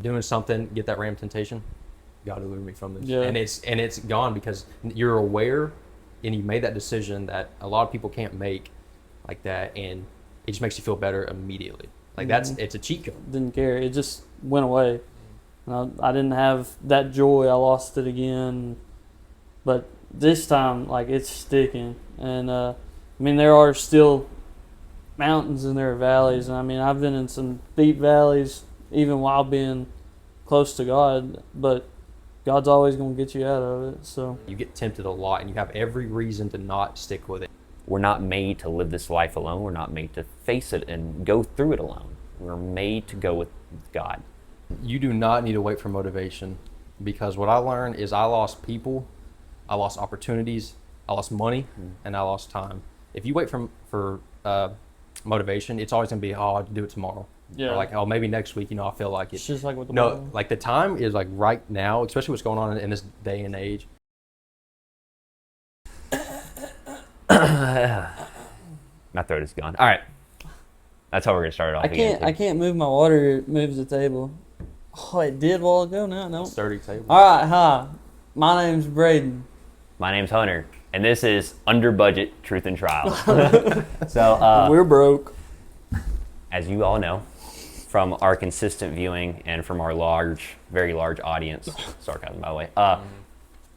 doing something, get that random temptation. God deliver me from this. Yeah. And it's gone because you're aware, and you made that decision that a lot of people can't make like that, and it just makes you feel better immediately. Like it's a cheat code. Didn't care. It just went away. I didn't have that joy. I lost it again. But this time, like, it's sticking. And, I mean, there are still mountains and there are valleys. And, I mean, I've been in some deep valleys even while being close to God. But God's always going to get you out of it. So You get tempted a lot, and you have every reason to not stick with it. We're not made to live this life alone. We're not made to face it and go through it alone. We're made to go with God. You do not need to wait for motivation, because what I learned is I lost people, I lost opportunities, I lost money, and I lost time. If you wait for motivation, it's always going to be, oh, I'll do it tomorrow. yeah, Or like, oh, maybe next week, I feel like it's it. just like with the No, Bible. like the time is like right now, especially what's going on in this day and age. My throat is gone. All right. That's how we're going to start it off again. I can't move my water. It moves the table. Oh, it did a while ago. Now, no. Sturdy table. All right, hi. My name's Braden. My name's Hunter, and this is Under Budget Truth and Trials. So, We're broke. as you all know, from our consistent viewing and from our very large audience, sarcasm by the way,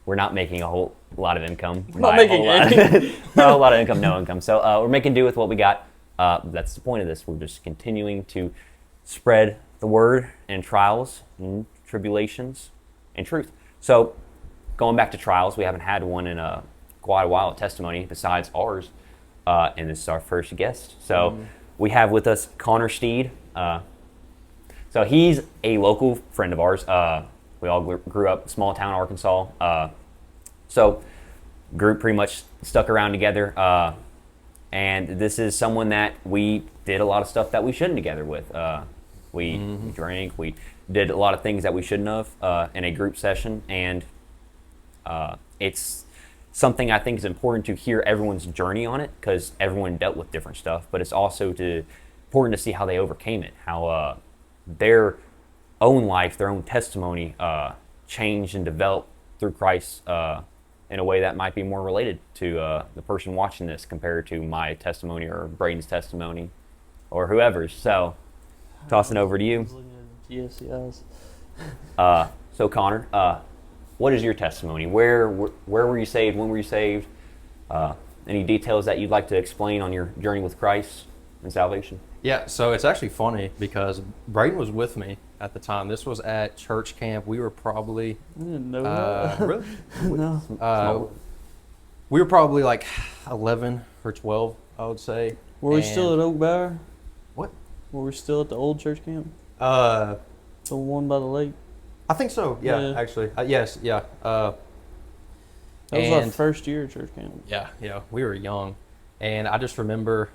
we're not making a whole lot of income. Not making any. Not a whole lot of income, no income. So we're making do with what we got. That's the point of this. We're just continuing to spread the word and trials and tribulations and truth. So going back to trials, we haven't had one in quite a while, a testimony besides ours, and this is our first guest. So we have with us Connor Steed. So he's a local friend of ours. We all grew up small town Arkansas. So group pretty much stuck around together. And this is someone that we did a lot of stuff that we shouldn't together with. We drank, we did a lot of things that we shouldn't have in a group session. And it's something I think is important to hear everyone's journey on it, because everyone dealt with different stuff. But it's also important to see how they overcame it, how their own life, their own testimony changed and developed through Christ in a way that might be more related to the person watching this compared to my testimony or Braden's testimony or whoever's. So, tossing over to you. Yes. So Connor, what is your testimony? Where were you saved? When were you saved? Any details that you'd like to explain on your journey with Christ and salvation? Yeah, so it's actually funny because Braden was with me at the time. This was at church camp. We were probably I didn't know that. really? No. We were probably like 11 or 12, I would say. Were we And- still at Oak Bower? What? Were we still at the old church camp? Uh, The one by the lake? I think so. Yeah, Yeah. actually. Yes. Yeah. That was our And- first year at church camp. Yeah. We were young, and I just remember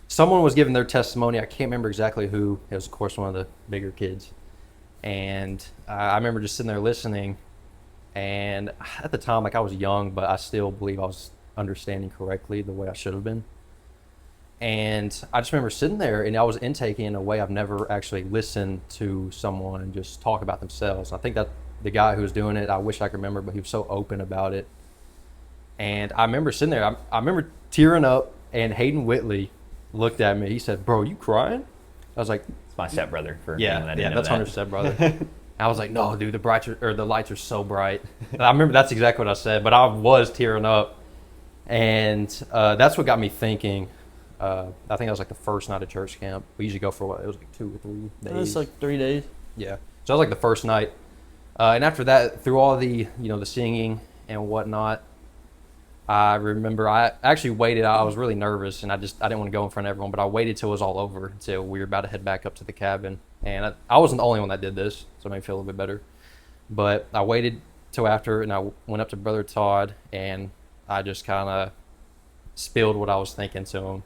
someone was giving their testimony. I can't remember exactly who. It was, of course, one of the bigger kids, and I remember just sitting there listening. And at the time, like, I was young, but I still believe I was understanding correctly the way I should have been. And I just remember sitting there, and I was intaking in a way I've never actually listened to someone just talk about themselves. I think that the guy who was doing it, I wish I could remember, but he was so open about it. And I remember sitting there, I remember tearing up, and Hayden Whitley looked at me. He said, "Bro, you crying?" I was like, It's my stepbrother. For "Yeah, anyone that didn't know that's that. Hunter's stepbrother." I was like, "No, dude, the lights are so bright." And I remember that's exactly what I said, but I was tearing up, and that's what got me thinking. I think that was like the first night of church camp. We usually go for what? It was like 2 or 3 days. It was like 3 days. Yeah. So that was like the first night. And after that, through all the, the singing and whatnot, I remember I actually waited. I was really nervous, and I didn't want to go in front of everyone, but I waited till it was all over, until we were about to head back up to the cabin. And I wasn't the only one that did this, so it made me feel a little bit better. But I waited till after, and I went up to Brother Todd, and I just kind of spilled what I was thinking to him.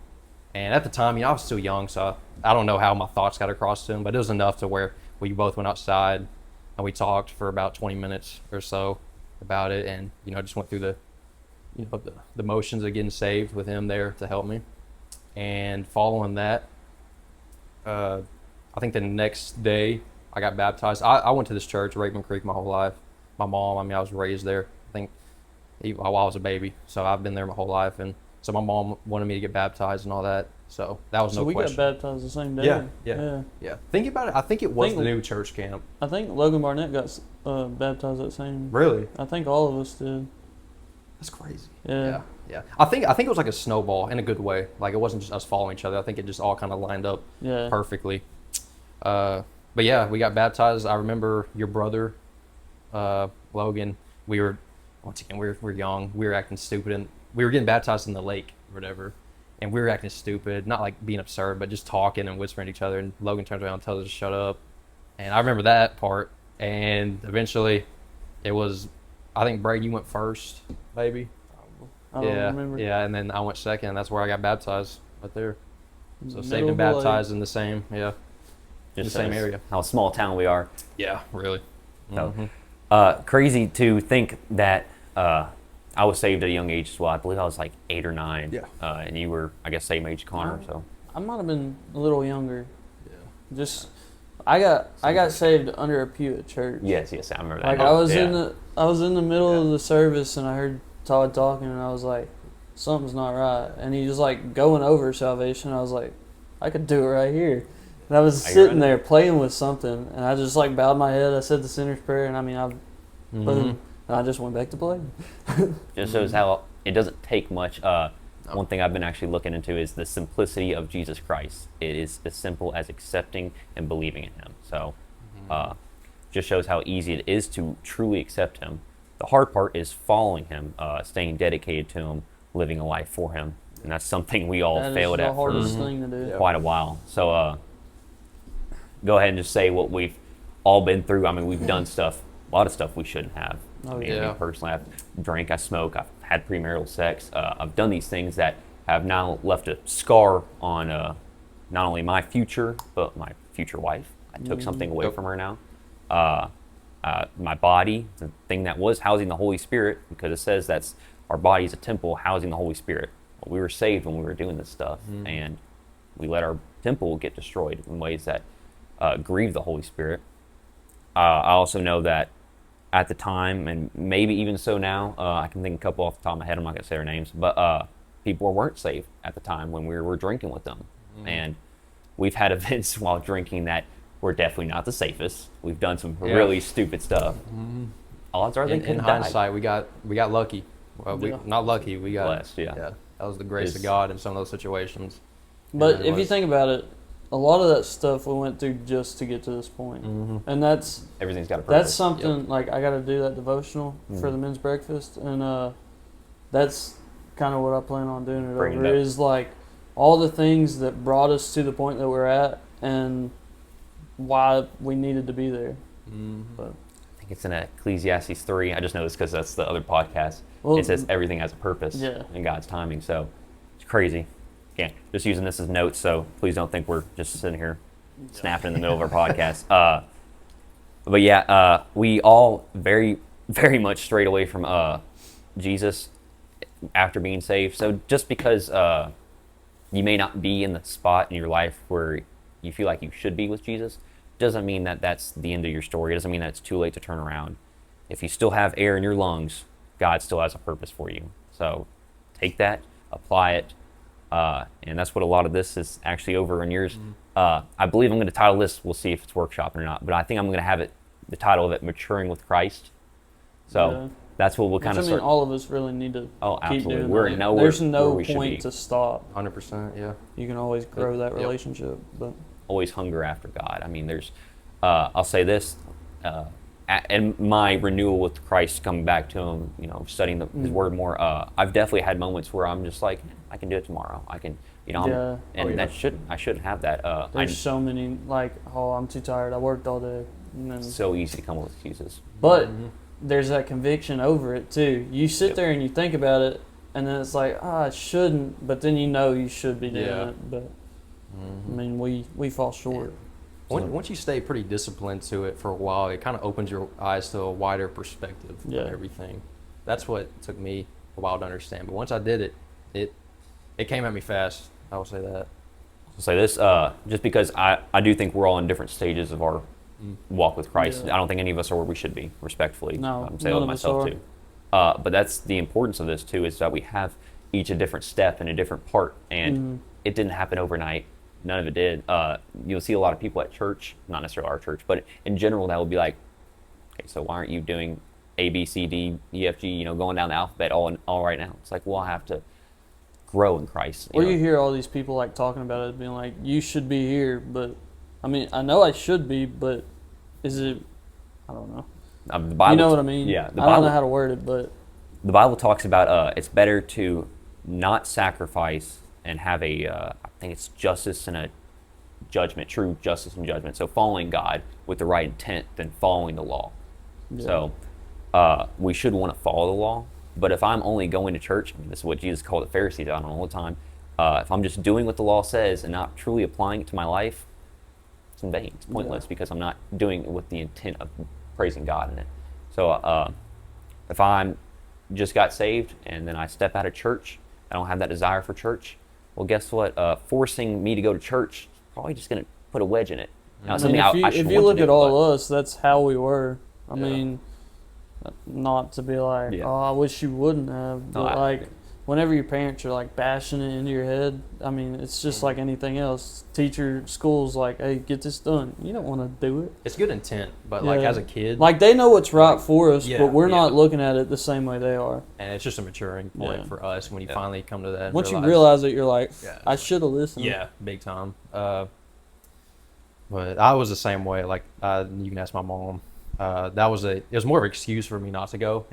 And at the time, I was still young, so I don't know how my thoughts got across to him, but it was enough to where we both went outside and we talked for about 20 minutes or so about it, and just went through the motions of getting saved with him there to help me. And following that, I think the next day I got baptized. I went to this church, Raven Creek, my whole life. My mom, I mean, I was raised there. I think while I was a baby, so I've been there my whole life, and so my mom wanted me to get baptized and all that. So that was So no we question. got baptized the same day. Yeah. Think about it. I think it was the new church camp. I think Logan Barnett got baptized that same. Really? I think all of us did. That's crazy. Yeah. Yeah. I think it was like a snowball in a good way. Like it wasn't just us following each other. I think it just all kind of lined up Yeah. perfectly. But yeah, we got baptized. I remember your brother, Logan. We were young. We were acting stupid, and we were getting baptized in the lake or whatever. And we were acting stupid, not like being absurd, but just talking and whispering to each other. And Logan turns around and tells us to shut up. And I remember that part. And eventually, it was, I think, Brady, you went first, maybe. I don't remember. Yeah, and then I went second, and that's where I got baptized, right there. So saved Middle and of the baptized in the same, in the same shows area. How small town we are. Yeah, really. So, crazy to think that I was saved at a young age as well. I believe I was like 8 or 9. Yeah. And you were, I guess, same age, Connor. So I might have been a little younger. Yeah. Just I got saved under a pew at church. yes, I remember that. Like I was in the middle of the service and I heard Todd talking and I was like, something's not right. And he was like going over salvation. I was like, I could do it right here. And I was sitting there playing with something and I just like bowed my head. I said the sinner's prayer and I mean boom. And I just went back to playing. Just shows how it doesn't take much. One thing I've been actually looking into is the simplicity of Jesus Christ. It is as simple as accepting and believing in Him. So, just shows how easy it is to truly accept Him. The hard part is following Him, staying dedicated to Him, living a life for Him, and that's something we all failed at for That is the hardest thing to do. quite a while. So, go ahead and just say what we've all been through. I mean, we've done stuff, a lot of stuff we shouldn't have. Oh, I mean, yeah. me personally, I've drank, I smoke, I've had premarital sex. I've done these things that have now left a scar on not only my future, but my future wife. I took something away from her now. My body, the thing that was housing the Holy Spirit, because it says that's our body is a temple housing the Holy Spirit. Well, we were saved when we were doing this stuff, and we let our temple get destroyed in ways that grieve the Holy Spirit. I also know that at the time, and maybe even so now, I can think of a couple off the top of my head. I'm not going to say their names, but people weren't saved at the time when we were drinking with them. And we've had events while drinking that were definitely not the safest. We've done some really stupid stuff. Odds are they could In have died. hindsight, we got lucky. Well, not lucky. We got Blessed, yeah. That was the grace of God in some of those situations. But if you think about it, a lot of that stuff we went through just to get to this point. And that's Everything's got a purpose. That's something like I got to do that devotional for the men's breakfast, and that's kind of what I plan on doing it Bring it over. up. Is like all the things that brought us to the point that we're at, and why we needed to be there. But I think it's in Ecclesiastes 3. I just know this because that's the other podcast. Well, It says everything has a purpose in God's timing. So it's crazy. Again, just using this as notes, so please don't think we're just sitting here snapping in the middle of our podcast. But yeah, we all very, very much strayed away from Jesus after being saved. So just because you may not be in the spot in your life where you feel like you should be with Jesus, doesn't mean that that's the end of your story. It doesn't mean that it's too late to turn around. If you still have air in your lungs, God still has a purpose for you. So take that, apply it, and that's what a lot of this is actually over in yours. I believe I'm going to title this, we'll see if it's workshopping or not, but I think I'm going to have it, the title of it, Maturing with Christ. So that's what we'll kind of start. all of us really need to keep absolutely. doing We're that. nowhere There's no where we should be. point to stop. 100%, yeah. You can always grow that relationship. But Always hunger after God. I mean, there's, I'll say this, and my renewal with Christ, coming back to Him, studying His Word more. I've definitely had moments where I'm just like, I can do it tomorrow. I can, that I shouldn't have that. there's so many like, oh, I'm too tired. I worked all day. And then, It's so easy to come up with excuses. but there's that conviction over it too. You sit there and you think about it, and then it's like, I shouldn't, but then you should be doing it. But I mean, we fall short. Once you stay pretty disciplined to it for a while, it kind of opens your eyes to a wider perspective of everything. That's what took me a while to understand. But once I did it came at me fast. I will say that. I'll say this, just because I do think we're all in different stages of our walk with Christ. Yeah. I don't think any of us are where we should be, respectfully. No, I'm saying none with of us myself are. too. But that's the importance of this too, is that we have each a different step and a different part, and it didn't happen overnight. None of it did. You'll see a lot of people at church, not necessarily our church, but in general, that will be like, okay, so why aren't you doing A, B, C, D, E, F, G, you know, going down the alphabet all right now? It's like, well, I have to grow in Christ. Or you hear all these people like talking about it, being like, you should be here, but I mean, I know I should be, but is it, I don't know. The Bible, You know what I mean? Yeah. I don't know how to word it, but The Bible talks about it's better to not sacrifice and have I think it's justice and a judgment, true justice and judgment. So following God with the right intent than following the law. yeah. So we should want to follow the law. But if I'm only going to church, I mean, this is what Jesus called the Pharisees out on all the time. If I'm just doing what the law says and not truly applying it to my life, it's in vain. It's pointless because I'm not doing it with the intent of praising God in it. So if I'm just got saved and then I step out of church, I don't have that desire for church, well, guess what? Forcing me to go to church is probably just going to put a wedge in it. Now, I mean, if you look at all us, that's how we were. I mean, not to be like, Yeah. oh, I wish you wouldn't have, but like, whenever your parents are like bashing it into your head, I mean, it's just like anything else. Teacher, school's like, hey, get this done. You don't want to do it. It's good intent, but like as a kid, like they know what's right for us, Yeah, but we're yeah. not looking at it the same way they are. and it's just a maturing point Yeah. for us when you finally come to that. and Once you realize it, you're like, Yeah. I should have listened. yeah, big time. But I was the same way. Like you can ask my mom. It was more of an excuse for me not to go.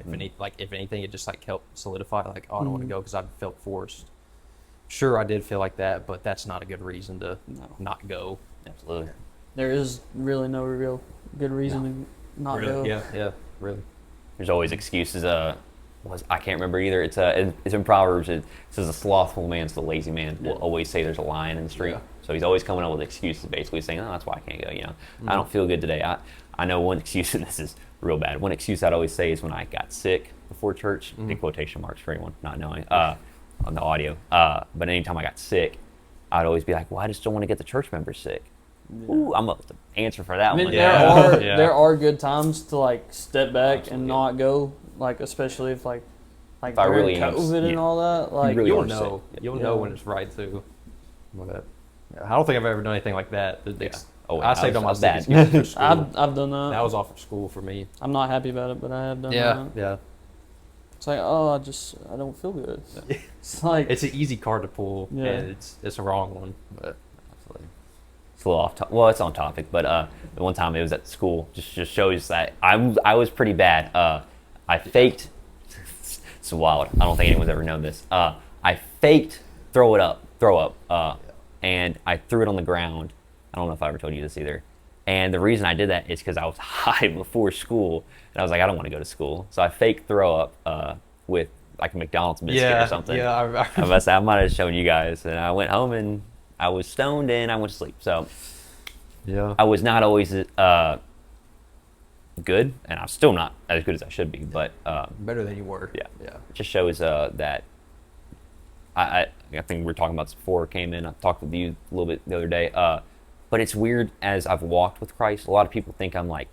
If anything, it just like helped solidify. Like, oh, I don't want to go because I felt forced. Sure, I did feel like that, but that's not a good reason to not go. Absolutely. There is really no real good reason to not go. Really? Yeah, really. There's always excuses. I can't remember either. It's in Proverbs. It says a slothful man to the lazy man will always say there's a lion in the street. Yeah. So he's always coming up with excuses, basically saying, "Oh, that's why I can't go." You know, I don't feel good today. I know one excuse, and this is real bad. One excuse I'd always say is when I got sick before church. In quotation marks for anyone not knowing on the audio. But anytime I got sick, I'd always be like, "Well, I just don't want to get the church members sick." Yeah. Ooh, I'm up to answer for that I mean, one. there are good times to like step back and not go, like especially if like If I during really am- COVID and all that. Like really You'll want to know. say. You'll Yeah. know when it's right too. But I don't think I've ever done anything like that. Oh, I saved all my was bad. sick excuses for school. I've done that. That was off of school for me. I'm not happy about it, but I have done Yeah, that. yeah. It's like, oh, I don't feel good. It's like It's an easy card to pull, Yeah. and it's a wrong one. But Absolutely. It's a little off. Well, it's on topic, but the one time it was at school. Just shows that I was pretty bad. I faked. It's wild. I don't think anyone's ever known this. I faked throw up, and I threw it on the ground. I don't know if I ever told you this either. And the reason I did that is because I was high before school, and I was like, I don't want to go to school. So I faked throw up with like a McDonald's biscuit or something. Yeah, I might have shown you guys, and I went home and I was stoned and I went to sleep. So yeah. I was not always good, and I'm still not as good as I should be. But Better than you were. yeah, Yeah. it just shows that I think we were talking about this before I came in. I talked with you a little bit the other day. But it's weird as I've walked with Christ. A lot of people think I'm like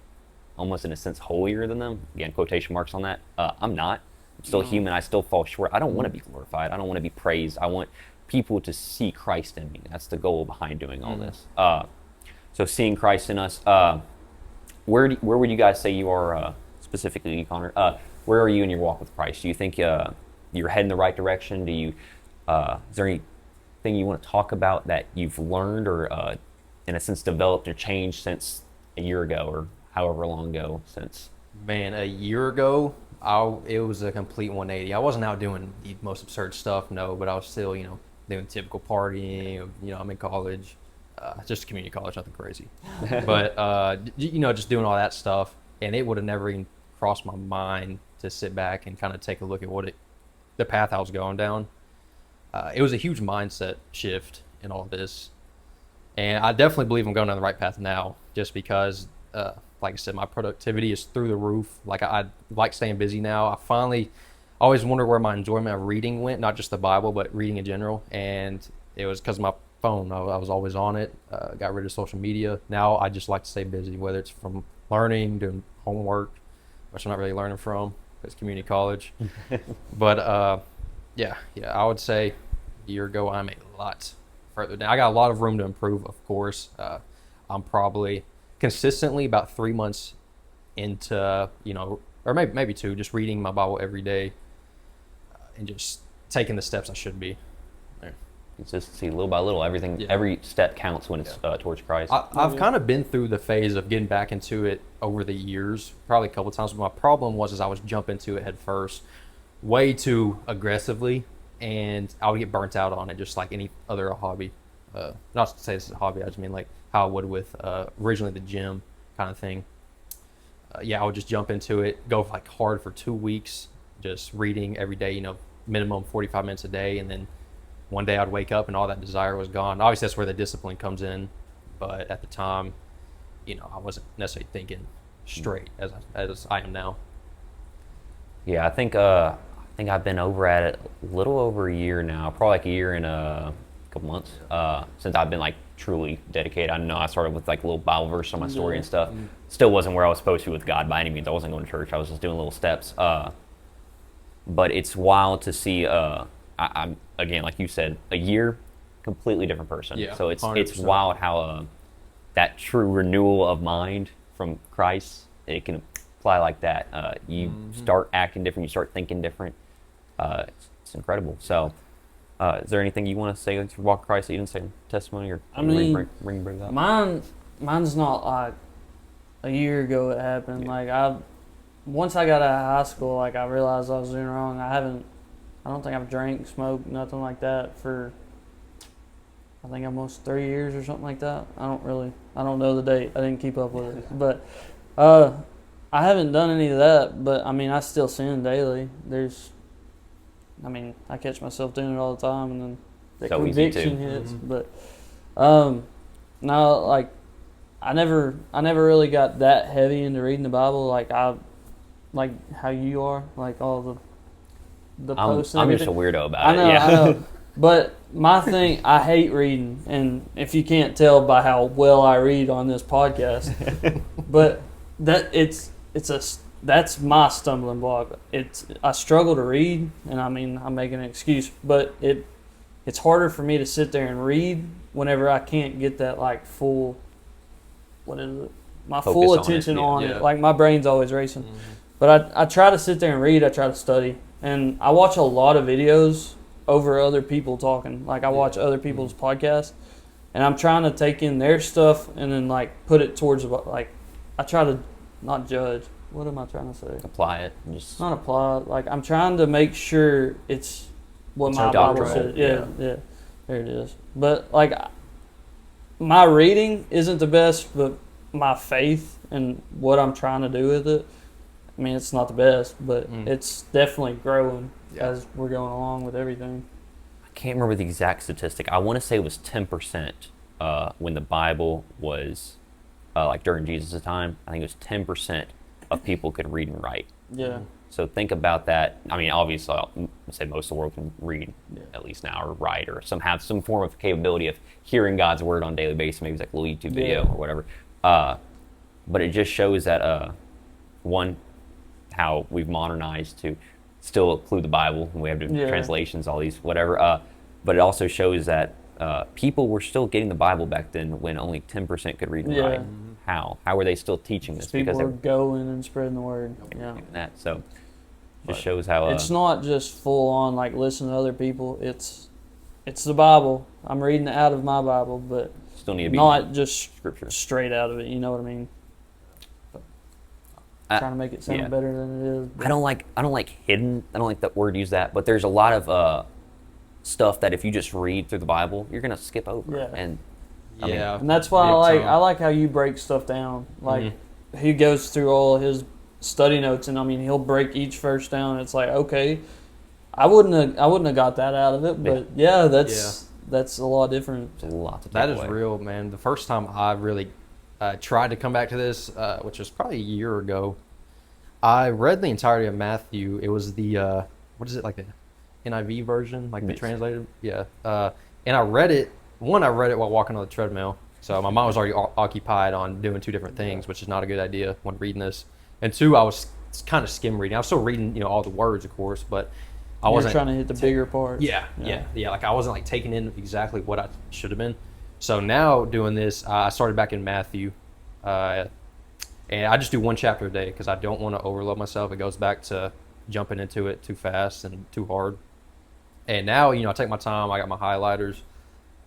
almost in a sense holier than them. Again, quotation marks on that. I'm not. I'm still human. I still fall short. I don't want to be glorified. I don't want to be praised. I want people to see Christ in me. That's the goal behind doing all this. So seeing Christ in us. Where would you guys say you are specifically, you, Connor? Where are you in your walk with Christ? Do you think you're heading the right direction? Do you? Is there anything you want to talk about that you've learned or, in a sense, developed or changed since a year ago or however long ago since? Man, a year ago, it was a complete 180. I wasn't out doing the most absurd stuff, no, but I was still, doing typical partying. I'm in college, just community college, nothing crazy. But, just doing all that stuff. And it would have never even crossed my mind to sit back and kind of take a look at the path I was going down. It was a huge mindset shift in all this. And I definitely believe I'm going down the right path now, just because, like I said, my productivity is through the roof. Like I like staying busy now. I always wonder where my enjoyment of reading went, not just the Bible, but reading in general. And it was because of my phone. I was always on it. Got rid of social media. Now I just like to stay busy, whether it's from learning, doing homework, which I'm not really learning from. It's community college. But yeah, I would say a year ago I'm a lot further down. I got a lot of room to improve, of course. I'm probably consistently about 3 months into, or maybe 2, just reading my Bible every day and just taking the steps I should be. There. Consistency, little by little, everything. Yeah. Every step counts when it's towards Christ. I've kind of been through the phase of getting back into it over the years, probably a couple of times. But my problem was I was jumping into it head first, way too aggressively, and I would get burnt out on it, just like any other hobby. Not to say this is a hobby, I just mean like how I would with originally the gym kind of thing. I would just jump into it, go like hard for 2 weeks, just reading every day, minimum 45 minutes a day, and then one day I'd wake up and all that desire was gone. Obviously, that's where the discipline comes in, but at the time, I wasn't necessarily thinking straight as I am now. Yeah, I think I've been over at it a little over a year now, probably like a year and a couple months since I've been like truly dedicated. I know I started with like a little Bible verse on my story and stuff. Still wasn't where I was supposed to be with God by any means. I wasn't going to church. I was just doing little steps. But it's wild to see. I'm again, like you said, a year, completely different person. Yeah, so it's 100%. wild how that true renewal of mind from Christ, it can apply like that. You start acting different. You start thinking different. It's incredible. So, is there anything you want to say to walk Christ that you didn't say in testimony or bring up? Mine's not like a year ago it happened. Like once I got out of high school, like I realized I was doing wrong. I don't think I've drank, smoked, nothing like that for I think almost 3 years or something like that. I don't know the date. I didn't keep up with it. But I haven't done any of that, but I mean I still sin daily. I catch myself doing it all the time, and then the So easy conviction too. hits. But no, like I never really got that heavy into reading the Bible. Like how you are, like all the posts. I'm and just a everything. weirdo about I know, it. Yeah. I know. But my thing, I hate reading, and if you can't tell by how well I read on this podcast, but that's my stumbling block. I struggle to read, and I mean I'm making an excuse, but it's harder for me to sit there and read whenever I can't get that like full, what is it? My Focus full on it, attention yeah. on Yeah. it. Like my brain's always racing. But I try to sit there and read. I try to study, and I watch a lot of videos over other people talking. Like I watch other people's podcasts, and I'm trying to take in their stuff and then like put it towards like I try to not judge. What am I trying to say? Apply it. And just Not apply. Like I'm trying to make sure it's what It's my Bible doctrinal, says. Yeah, there it is. But like my reading isn't the best, but my faith and what I'm trying to do with it, I mean, it's not the best, but it's definitely growing as we're going along with everything. I can't remember the exact statistic. I want to say it was 10% when the Bible was like during Jesus' time. I think it was 10% of people could read and write. Yeah. So think about that. I mean, obviously, I'll say most of the world can read at least now or write or have some form of capability of hearing God's word on a daily basis. Maybe it's like a little YouTube video or whatever. But it just shows that one, how we've modernized to still include the Bible, and we have different translations, all these whatever. But it also shows that people were still getting the Bible back then when only 10% could read and write. How were they still teaching this? People were going and spreading the word. That so just shows how it's not just full on like listen to other people. It's the Bible. I'm reading out of my Bible, but still need to be not just scripture straight out of it. You know what I mean? Trying to make it sound better than it is. I don't like hidden. I don't like that word. Use that, but there's a lot of stuff that if you just read through the Bible, you're gonna skip over. Yeah. And And that's why I like how you break stuff down. Like he goes through all his study notes, and I mean he'll break each verse down. It's like, okay, I wouldn't have got that out of it, but that's a lot different. There's a lot to take That is away. real, man. The first time I really tried to come back to this, which was probably a year ago, I read the entirety of Matthew. It was the what is it, like the NIV version, like the translated? Yeah. And I read it one, I read it while walking on the treadmill. So my mind was already occupied on doing two different things, which is not a good idea when reading this. And two, I was kind of skim reading. I was still reading, all the words, of course, but I You're wasn't trying to hit the bigger parts. Yeah. Like I wasn't like taking in exactly what I should have been. So now doing this, I started back in Matthew, and I just do one chapter a day because I don't want to overload myself. It goes back to jumping into it too fast and too hard. And now, I take my time. I got my highlighters.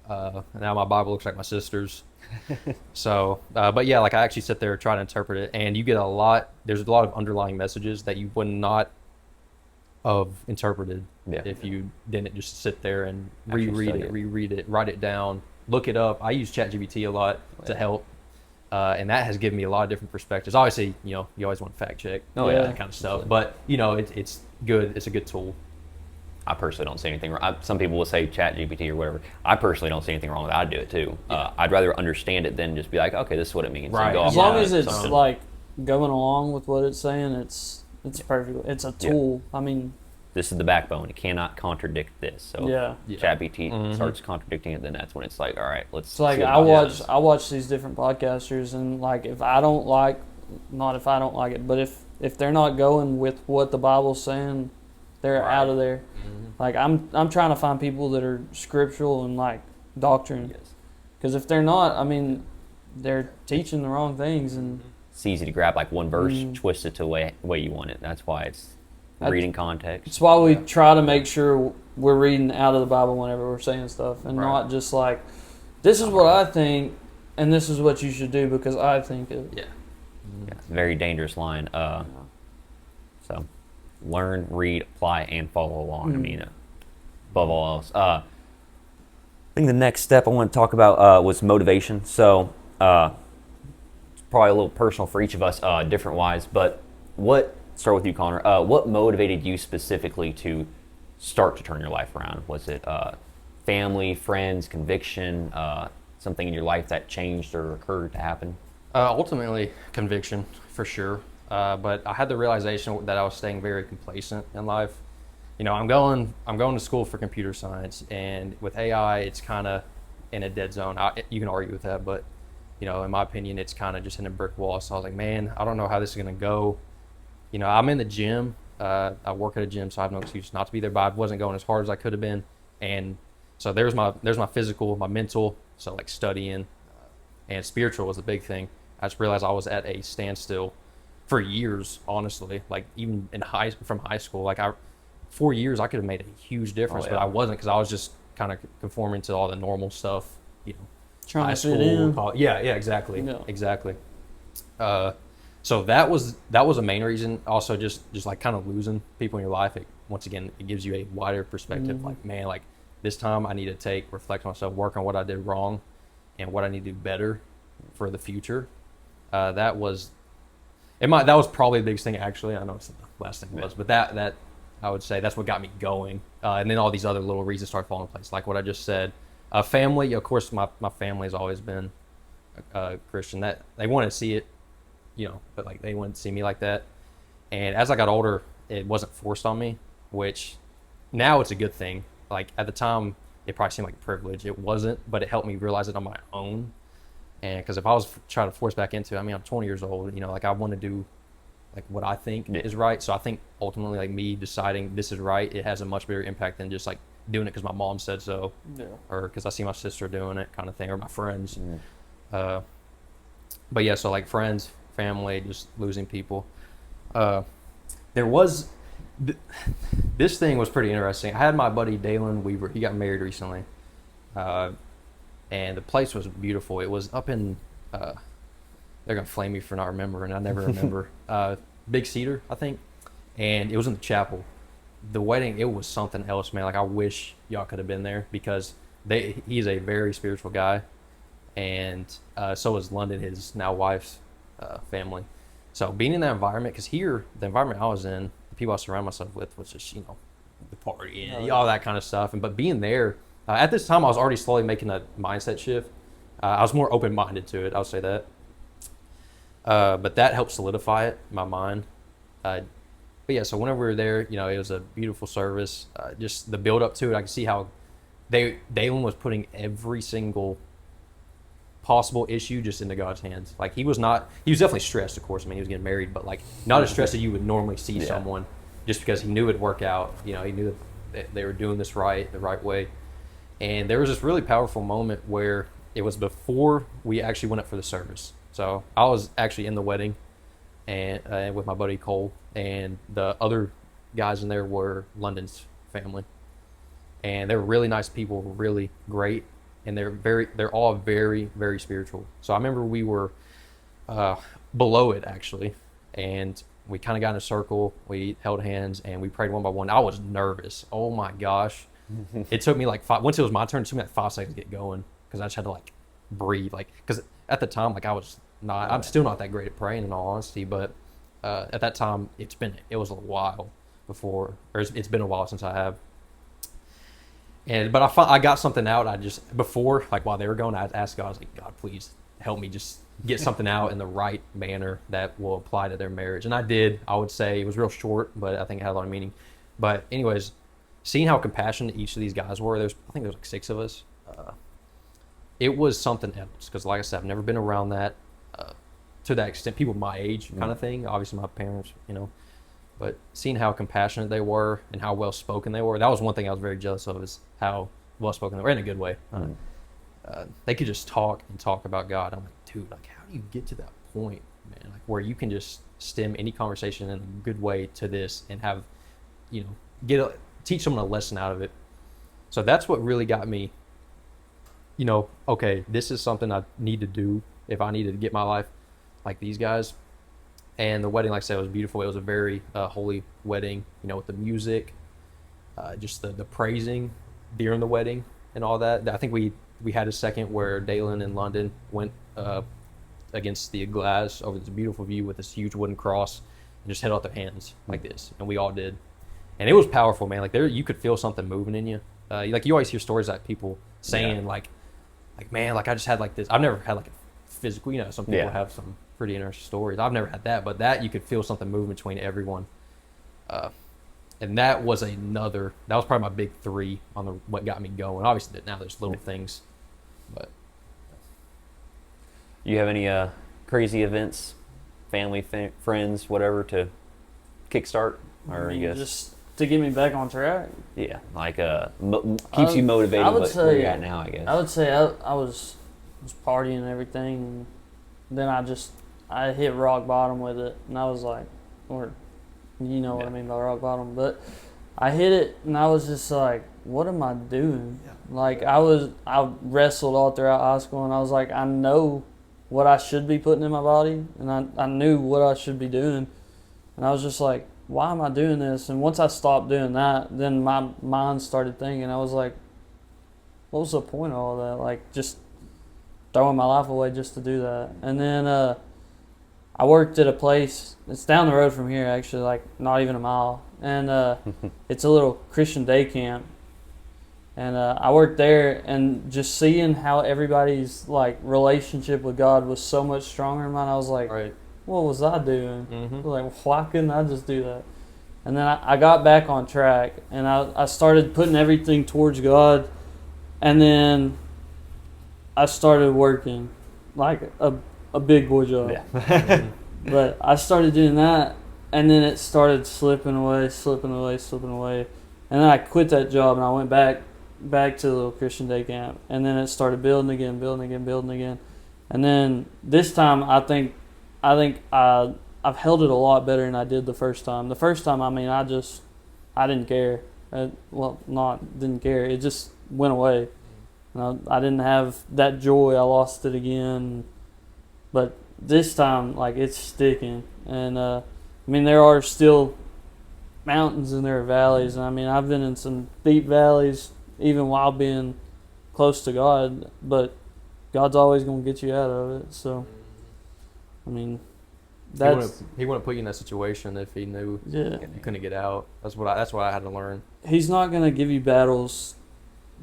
Now my Bible looks like my sister's. So, but yeah, like I actually sit there trying to interpret it, and you get there's a lot of underlying messages that you would not have interpreted if you didn't just sit there and reread it, write it down, look it up. I use ChatGPT a lot to help. And that has given me a lot of different perspectives. Obviously, you always want to fact check that kind of stuff. But, it's good. It's a good tool. I personally don't see anything wrong. Some people will say ChatGPT or whatever. I personally don't see anything wrong with it. I'd do it too. I'd rather understand it than just be like, okay, this is what it means. Right. As long as it's like going along with what it's saying, it's perfect. It's a tool. I mean, this is the backbone. It cannot contradict this. So ChatGPT starts contradicting it, then that's when it's like, all right, let's. It's like I watch these different podcasters, and like if I don't like it, but if they're not going with what the Bible's saying, they're out of there. Like I'm trying to find people that are scriptural and like doctrine, because if they're not, I mean, they're teaching the wrong things, and it's easy to grab like one verse, twist it to the way you want it. That's why it's reading context. It's why we try to make sure we're reading out of the Bible whenever we're saying stuff, and not just like, this is what I think, and this is what you should do because I think it. Yeah, very dangerous line. So, learn, read, apply, and follow along. I mean, above all else. I think the next step I want to talk about was motivation. So, it's probably a little personal for each of us, different wise, but start with you, Connor. What motivated you specifically to start to turn your life around? Was it family, friends, conviction, something in your life that changed or occurred to happen? Ultimately, conviction, for sure. But I had the realization that I was staying very complacent in life. I'm going to school for computer science, and with AI, it's kind of in a dead zone. You can argue with that, but in my opinion, it's kind of just in a brick wall. So I was like, man, I don't know how this is going to go. I'm in the gym. I work at a gym, so I have no excuse not to be there. But I wasn't going as hard as I could have been, and so there's my physical, my mental. So like studying, and spiritual was the big thing. I just realized I was at a standstill for years. Honestly, like even from high school, like 4 years I could have made a huge difference, but I wasn't because I was just kind of conforming to all the normal stuff. Trying to fit in. Exactly. So that was a main reason. Also, just like kind of losing people in your life. Once again, it gives you a wider perspective. Like, man, like this time I need to reflect on myself, work on what I did wrong, and what I need to do better for the future. That was probably the biggest thing. Actually, I know it's the last thing it was, but that I would say that's what got me going. And then all these other little reasons started falling in place, like what I just said. Family, of course, my family has always been Christian. That they want to see it. But like they wouldn't see me like that. And as I got older, it wasn't forced on me, which now it's a good thing. Like at the time, it probably seemed like a privilege. It wasn't, but it helped me realize it on my own. And because if I was trying to force back into it, I'm 20 years old, like I want to do like what I think is right. So I think ultimately like me deciding this is right, it has a much bigger impact than just like doing it because my mom said so, or because I see my sister doing it kind of thing, or my friends. But yeah, so like friends, family, just losing people. There was this thing was pretty interesting. I had my buddy Dalen Weaver. He got married recently, and the place was beautiful. It was up in they're gonna flame me for not remembering. I never remember. Big Cedar, I think, and it was in the chapel. The wedding, it was something else, man. Like I wish y'all could have been there because he's a very spiritual guy, and so is London, his now wife's family. So being in that environment, because here the environment I was in, the people I surround myself with was just the party and all that kind of stuff. But being there at this time, I was already slowly making a mindset shift. I was more open minded to it. I'll say that. But that helped solidify it in my mind. But yeah, so whenever we were there, it was a beautiful service. Just the build up to it, I could see how Dalen was putting every single possible issue just into God's hands. Like he was definitely stressed, of course. I mean, he was getting married, but like not as stressed as you would normally see someone, just because he knew it'd work out. You know, he knew that they were doing this the right way. And there was this really powerful moment where it was before we actually went up for the service. So I was actually in the wedding, and with my buddy Cole, and the other guys in there were London's family, and they were really nice people, really great, and they're all very, very spiritual. So I remember we were below it actually, and we kind of got in a circle, we held hands, and we prayed one by one. I was nervous. Oh my gosh. It took me like once it was my turn, it took me like 5 seconds to get going, because I just had to like breathe, like, because at the time, like I'm still not that great at praying in all honesty, but at that time it was a while before, or it's been a while since I have. But I got something out. Before, like while they were going, I asked God, I was like, God, please help me just get something out in the right manner that will apply to their marriage. And I did. I would say it was real short, but I think it had a lot of meaning. But anyways, seeing how compassionate each of these guys were, I think there was like 6 of us. It was something else, because like I said, I've never been around that to that extent. People my age kind of thing. Obviously my parents, but seeing how compassionate they were and how well spoken they were, that was one thing I was very jealous of, is how well spoken they were, in a good way. They could just talk and talk about God. I'm like, dude, like how do you get to that point, man? Like where you can just stem any conversation in a good way to this and have, teach someone a lesson out of it. So that's what really got me, okay, this is something I need to do if I need to get my life like these guys. And the wedding, like I said, was beautiful. It was a very holy wedding, with the music, just the praising during the wedding and all that. I think we had a second where Dalen and London went against the glass over this beautiful view with this huge wooden cross and just held out their hands like this. And we all did. And it was powerful, man. Like you could feel something moving in you. Like you always hear stories like people saying like, man, like I just had like this. I've never had like a physical, some people have some pretty interesting stories. I've never had that, but that you could feel something move between everyone. And that was probably my big 3 on what got me going. Obviously now there's little things, but. You have any crazy events, family, friends, whatever, to kickstart? Or you guess just to get me back on track? Yeah, like keeps you motivated. Where you're at now, I guess. I would say I was partying and everything, and then I hit rock bottom with it, and I was like, what I mean by rock bottom, but I hit it, and I was just like, what am I doing? Yeah. Like I wrestled all throughout high school, and I was like, I know what I should be putting in my body, and I knew what I should be doing, and I was just like, why am I doing this? And once I stopped doing that, then my mind started thinking. I was like, what was the point of all that? Like, just throwing my life away just to do that. And then I worked at a place. It's down the road from here, actually, like not even a mile. And it's a little Christian day camp. And I worked there, and just seeing how everybody's like relationship with God was so much stronger than mine, I was like, right. What was I doing? Mm-hmm. Like, why couldn't I just do that? And then I got back on track, and I started putting everything towards God, and then I started working like a big boy job. Yeah. But I started doing that, and then it started slipping away. And then I quit that job, and I went back to the little Christian day camp, and then it started building again. And then this time, I think I've held it a lot better than I did the first time. The first time, I mean, I didn't care. Didn't care. It just went away. I didn't have that joy. I lost it again. But this time, like, it's sticking. And, I mean, there are still mountains and there are valleys. And, I mean, I've been in some deep valleys even while being close to God. But God's always going to get you out of it. So, I mean, he wouldn't put you in that situation if he knew you couldn't get out. That's what I had to learn. He's not going to give you battles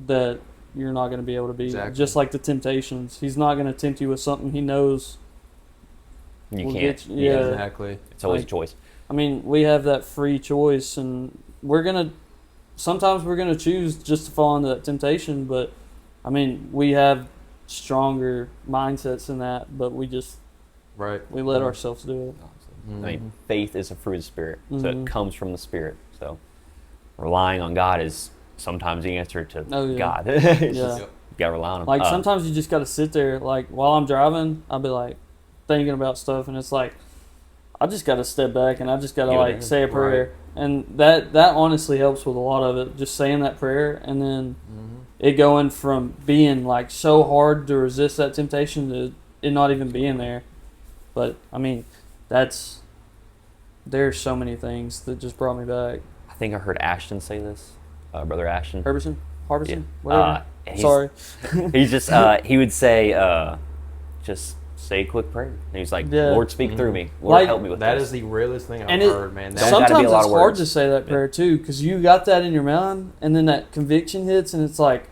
that you're not going to be able to beat. Exactly. Just like the temptations. He's not going to tempt you with something he knows you can't. Yeah, exactly. It's always a choice. I mean, we have that free choice, and we're going to sometimes we're going to choose just to fall into that temptation, but I mean, we have stronger mindsets than that, but we let ourselves do it. I mean, faith is a fruit of the Spirit, so Mhm. it comes from the Spirit. So relying on God is sometimes the answer to God. It's Yeah. just, you gotta rely on Him. Like sometimes you just got to sit there. Like while I'm driving, I'll be like thinking about stuff, and it's like I just got to step back and I just got to Go like there. say a prayer, and that honestly helps with a lot of it. Just saying that prayer, and then it going from being like so hard to resist that temptation to it not even being there. But I mean, there's so many things that just brought me back. I think I heard Ashton say this, Brother Ashton. Harbison, Yeah. whatever. He's- Sorry. He's just he would say just say a quick prayer. And he's like, Yeah. Lord, speak through me. Lord, Like, help me with That this. is the realest thing I've And it- heard, man. Don't gotta be Sometimes a lot it's of hard words. to say that prayer too, because you got that in your mind, and then that conviction hits, and it's like,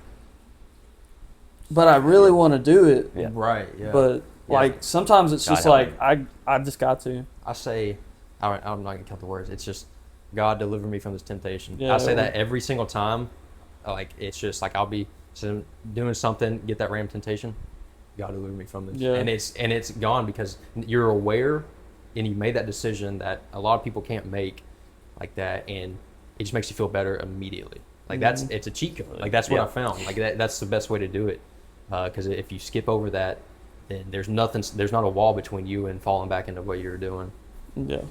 but I really want to do it. Yeah. Right, yeah. But like sometimes it's God just help like I just got to. I say, I'm not gonna count the words. It's just, God deliver me from this temptation. Yeah. I say that every single time. Like it's just like I'll be doing something, get that random temptation. God deliver me from this. Yeah. And it's gone because you're aware, and you made that decision that a lot of people can't make, like that, and it just makes you feel better immediately. Like it's a cheat code. Like that's what Yeah. I found. Like that's the best way to do it. Because if you skip over that, then there's not a wall between you and falling back into what you're doing. Yeah.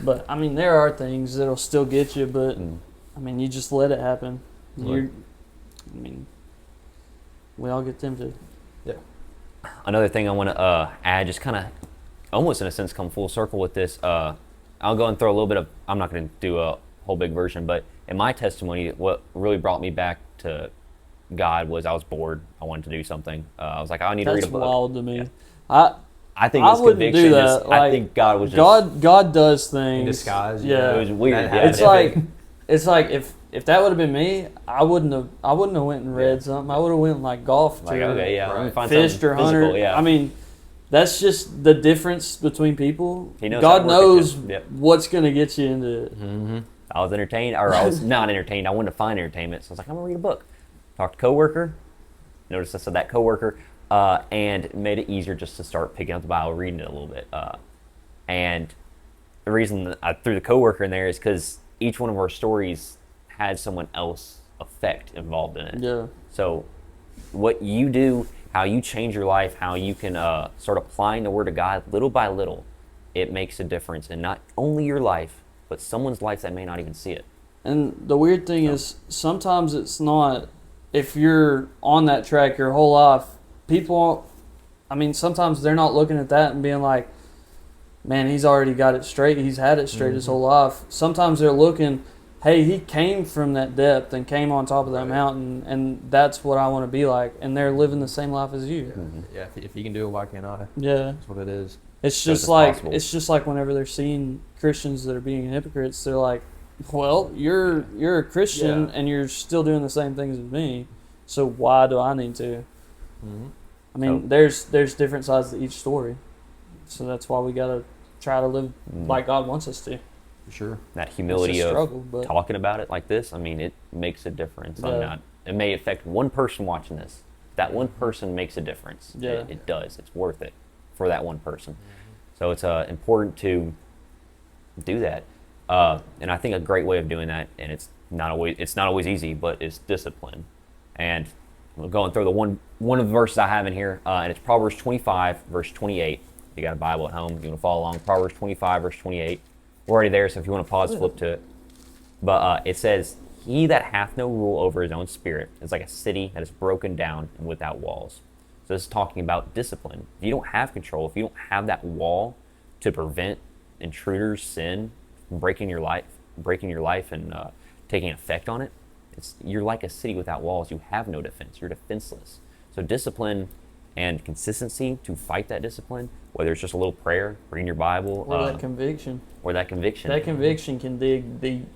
But I mean, there are things that'll still get you, but I mean, you just let it happen. Right. I mean, we all get tempted. Yeah. Another thing I want to add, just kind of almost in a sense come full circle with this. I'll go and throw a little bit of, I'm not going to do a whole big version, but in my testimony, what really brought me back to God was I was bored. I wanted to do something. I was like, I need to read That's a book. wild to me. Yeah. I think I this wouldn't conviction do that. is, I think God was just, God does things In disguise. Yeah. it was weird. That Yeah. It's like if that would have been me, I wouldn't have went and read something. I would have went and like golfed Like, or okay, yeah, let me Right. find fished something or physical, hunted. yeah. I mean, that's just the difference between people. He knows God how to work it, knows too. Yep. what's gonna get you into it. Mm-hmm. I was entertained, or I was not entertained. I wanted to find entertainment, so I was like, I'm gonna read a book. Talked to a coworker. Noticed I said that coworker, and it made it easier just to start picking up the Bible, reading it a little bit. And the reason that I threw the coworker in there is because each one of our stories had someone else effect involved in it. Yeah. So what you do, how you change your life, how you can start applying the Word of God little by little, it makes a difference in not only your life, but someone's life that may not even see it. And the weird thing is, sometimes it's not, if you're on that track your whole life, people, I mean, sometimes they're not looking at that and being like, man, he's already got it straight. He's had it straight his whole life. Sometimes they're looking, hey, he came from that depth and came on top of that mountain, and that's what I want to be like. And they're living the same life as you. Yeah, if you can do it, why can't I? Yeah. That's what it is. It's So just it's like possible. it's just like whenever they're seeing Christians that are being hypocrites, they're like, well, you're a Christian Yeah. and you're still doing the same things as me, so why do I need to? Mm-hmm. I mean, there's different sides to each story, so that's why we gotta try to live like God wants us to. For sure. That It's humility a of struggle, but talking about it like this, I mean, it makes a difference. Yeah. It may affect one person watching this. That one person makes a difference. Yeah. It does. It's worth it for that one person. So it's important to do that. And I think a great way of doing that, and it's not always easy, but it's discipline. And we'll go and throw the one of the verses I have in here, and it's Proverbs 25, verse 28. If you got a Bible at home, you want to follow along. Proverbs 25, verse 28. We're already there, so if you want to pause, flip to it. But it says, he that hath no rule over his own spirit is like a city that is broken down and without walls. So this is talking about discipline. If you don't have control, if you don't have that wall to prevent intruders, sin, from breaking your life and taking effect on it, you're like a city without walls. You have no defense. You're defenseless. So discipline and consistency to fight that discipline, whether it's just a little prayer, reading your Bible, or that conviction. or that conviction. That conviction can dig deep.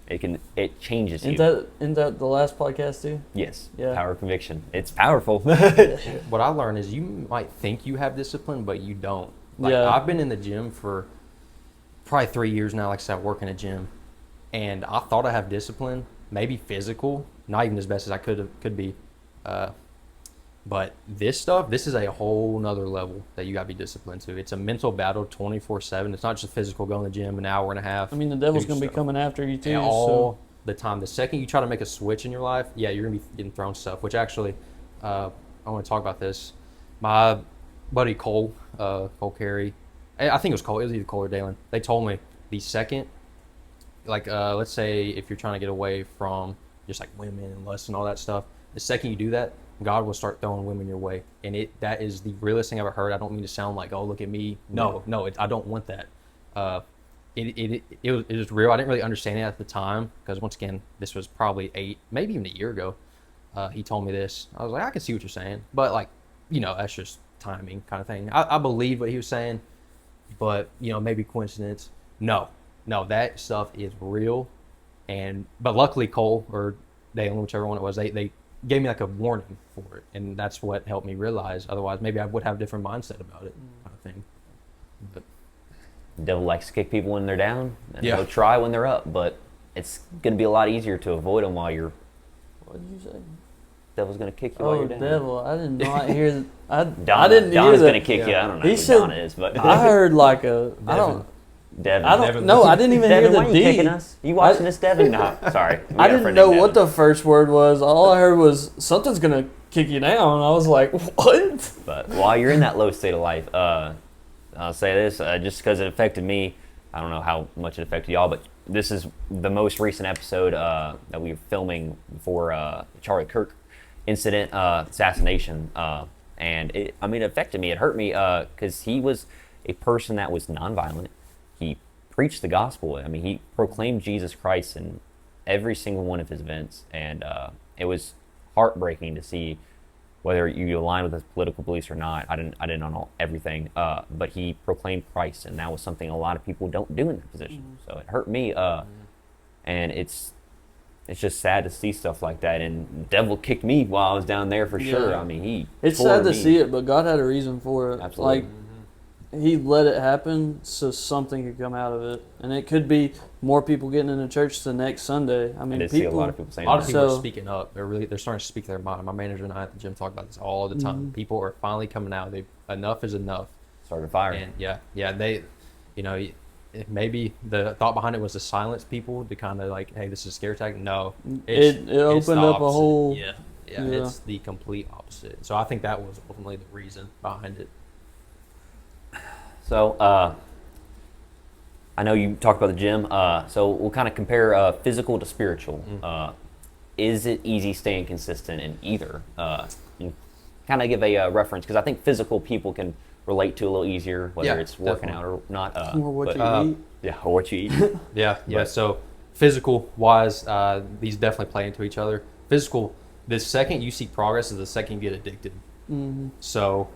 It changes you. Isn't that the last podcast too? Yes. Yeah. Power of conviction. It's powerful. What I learned is you might think you have discipline, but you don't. Like Yeah. I've been in the gym for probably 3 years now. Like I said, I work in a gym, and I thought I have discipline, maybe physical, not even as best as I could be. But this is a whole nother level that you got to be disciplined to. It's a mental battle 24/7. It's not just physical, going to the gym an hour and a half. I mean, the devil's do going to be stuff. coming after you too. And all the time. The second you try to make a switch in your life, yeah, you're going to be getting thrown stuff, which actually, I want to talk about this. My buddy Cole Carey, I think it was Cole, it was either Cole or Dalen. They told me the second, like, let's say if you're trying to get away from just like women and lust and all that stuff, the second you do that, God will start throwing women your way. And that is the realest thing I've ever heard. I don't mean to sound like, oh, look at me. No, I don't want that. It was real. I didn't really understand it at the time because, once again, this was probably 8, maybe even a year ago. He told me this. I was like, I can see what you're saying. But, like, that's just timing kind of thing. I believe what he was saying, but, maybe coincidence. No, that stuff is real. But luckily, Cole or Dalen, whichever one it was, they gave me like a warning for it, and that's what helped me realize. Otherwise, maybe I would have a different mindset about it, kind of thing. But The devil likes to kick people when they're down, and Yeah. he'll try when they're up. But it's going to be a lot easier to avoid them while you're. What did you say? Devil's going to kick you while Oh, you're down. devil! I did not hear. I Donna, didn't hear Donna's that. going to kick you. I don't know He who said- Donna is, but I heard like a. I don't. Devin. I don't. Devin. No, I didn't even Devin, hear why the are you D. kicking us? You watching this, Devin? No, sorry. We I got a didn't friend know named what Devin. the first word was. All I heard was something's gonna kick you down. I was like, what? But while you're in that low state of life, I'll say this, just because it affected me. I don't know how much it affected y'all, but this is the most recent episode that we were filming for Charlie Kirk incident, assassination. And it affected me. It hurt me because he was a person that was nonviolent. He preached the gospel. I mean, he proclaimed Jesus Christ in every single one of his events. And it was heartbreaking to see whether you align with his political beliefs or not. I didn't know everything, but he proclaimed Christ, and that was something a lot of people don't do in that position. So it hurt me, and it's just sad to see stuff like that. And the devil kicked me while I was down there for sure. Yeah. I mean, he. It's tore sad to me. see it, but God had a reason for it. Absolutely. Like, He let it happen so something could come out of it, and it could be more people getting into church the next Sunday. I I mean, did people. see a lot of people saying A lot of that. people So- are speaking up. They're starting to speak their mind. My manager and I at the gym talk about this all the time. People are finally coming out. Enough is enough. Started a fire. And they, maybe the thought behind it was to silence people, to kind of like, hey, this is a scare tactic. No, It it's opened the up a opposite. whole. Yeah, Yeah. it's the complete opposite. So I think that was ultimately the reason behind it. So, I know you talked about the gym. So we'll kind of compare physical to spiritual. Is it easy staying consistent in either? Kind of give a reference, because I think physical people can relate to a little easier, whether Yeah, it's working definitely. out or not. Or what but, you eat. Yeah, or what you eat. Yeah. But- So physical wise, these definitely play into each other. Physical, the second you see progress is the second you get addicted. Mm-hmm. So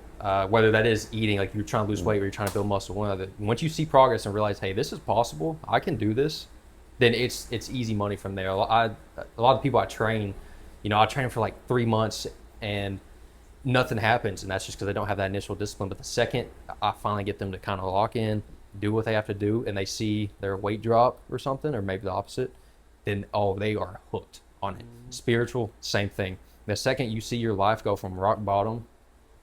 whether that is eating, like you're trying to lose weight or you're trying to build muscle, one of the, once you see progress and realize, hey, this is possible, I can do this, then it's easy money from there. A lot of people I train, I train for like 3 months and nothing happens, and that's just because they don't have that initial discipline. But the second I finally get them to kind of lock in, do what they have to do, and they see their weight drop or something, or maybe the opposite, then they are hooked on it. Spiritual, same thing. The second you see your life go from rock bottom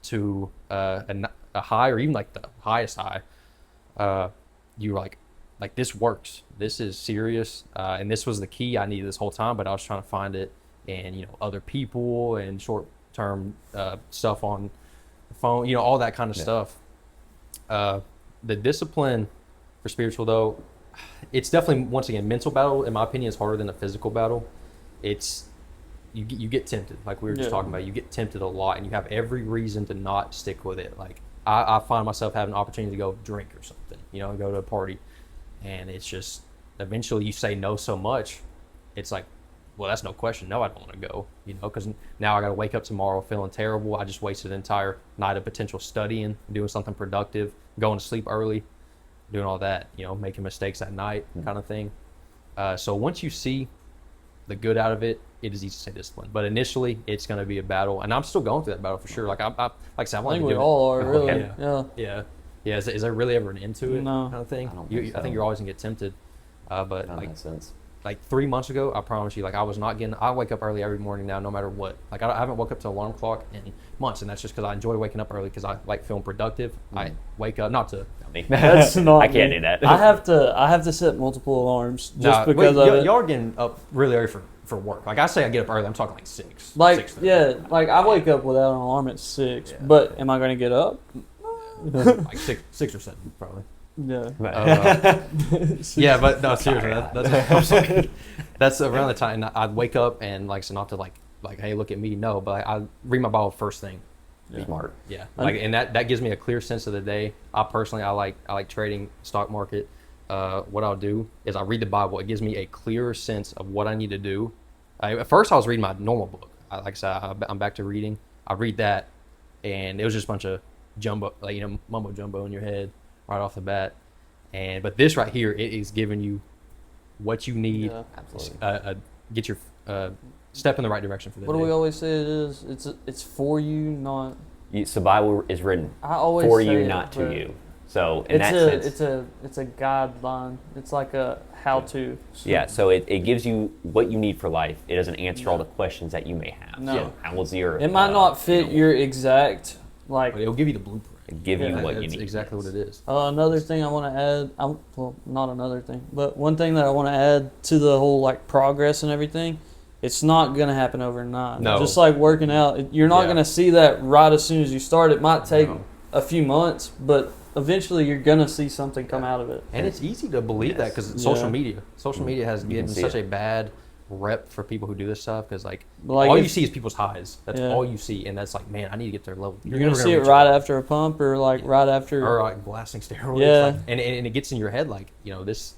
to a high, or even like the highest high, you're like this works. This is serious, and this was the key I needed this whole time. But I was trying to find it in other people and short-term stuff on the phone, all that kind of stuff. The discipline for spiritual, though, it's definitely, once again, mental battle. In my opinion, is harder than a physical battle. It's you get tempted, like we were just talking about. You get tempted a lot, and you have every reason to not stick with it. Like I find myself having an opportunity to go drink or something, go to a party, and it's just eventually you say no so much, it's like, well, that's no question. No, I don't want to go, because now I got to wake up tomorrow feeling terrible. I just wasted an entire night of potential studying, doing something productive, going to sleep early, doing all that, making mistakes at night, kind of thing. So once you see the good out of it, it is easy to stay disciplined. But initially, it's going to be a battle, and I'm still going through that battle for sure. Like I said, I think we all are, really. Yeah. Yeah. Is there really ever an end to it? No. Kind of thing. I don't I think think so. you're always gonna get tempted, but That like makes sense. like 3 months ago, I promise you, like I was not getting. I wake up early every morning now, no matter what. Like I haven't woke up to an alarm clock in months, and that's just because I enjoy waking up early because I like feeling productive. I wake up not to. That's not I can't me. do that. I have to set multiple alarms just because of it. Y'all are getting up really early for work. Like I say, I get up early. I'm talking like 6. Like 6:30. yeah, like I wake up without an alarm at 6. Yeah. But am I going to get up? Like 6 or 7 probably. Yeah. Yeah, but no, seriously, I'm sorry. That's around the time I'd wake up and like so not to like hey look at me, no, but I read my Bible first thing. Smart. Yeah, like and that gives me a clear sense of the day. I personally I like trading stock market. What I'll do is I read the Bible. It gives me a clearer sense of what I need to do. At first I was reading my normal book. Like I said, I'm back to reading. I read that, and it was just a bunch of jumbo, like mumbo jumbo in your head right off the bat. But this right here, it is giving you what you need. Yeah. Absolutely. Get your step in the right direction for the What day. do we always say it is? It's for you, not. So Bible is written I always for say you, it, not to but you. So in that sense, it's a guideline. It's like a how to. yeah. So it gives you what you need for life. It doesn't answer all the questions that you may have. No. So how was the earth? It might not fit your exact like. But it'll give you the blueprint. Give you Yeah, what you That's need. exactly what it is. Another thing I want to add, well, not another thing, but one thing that I want to add to the whole like progress and everything, it's not going to happen overnight. No. Just like working out, you're not Yeah. going to see that right as soon as you start. It might take No. a few months, but eventually you're going to see something come out of it. And it's easy to believe that because Yeah. social media has given see such it. a bad rep for people who do this stuff because like Like all if- you see is people's highs. That's Yeah. all you see, and that's like, man, I need to get to their level. You're going to never see it reach right after a pump or like right after. or like blasting steroids. Yeah. Like, and it gets in your head like this,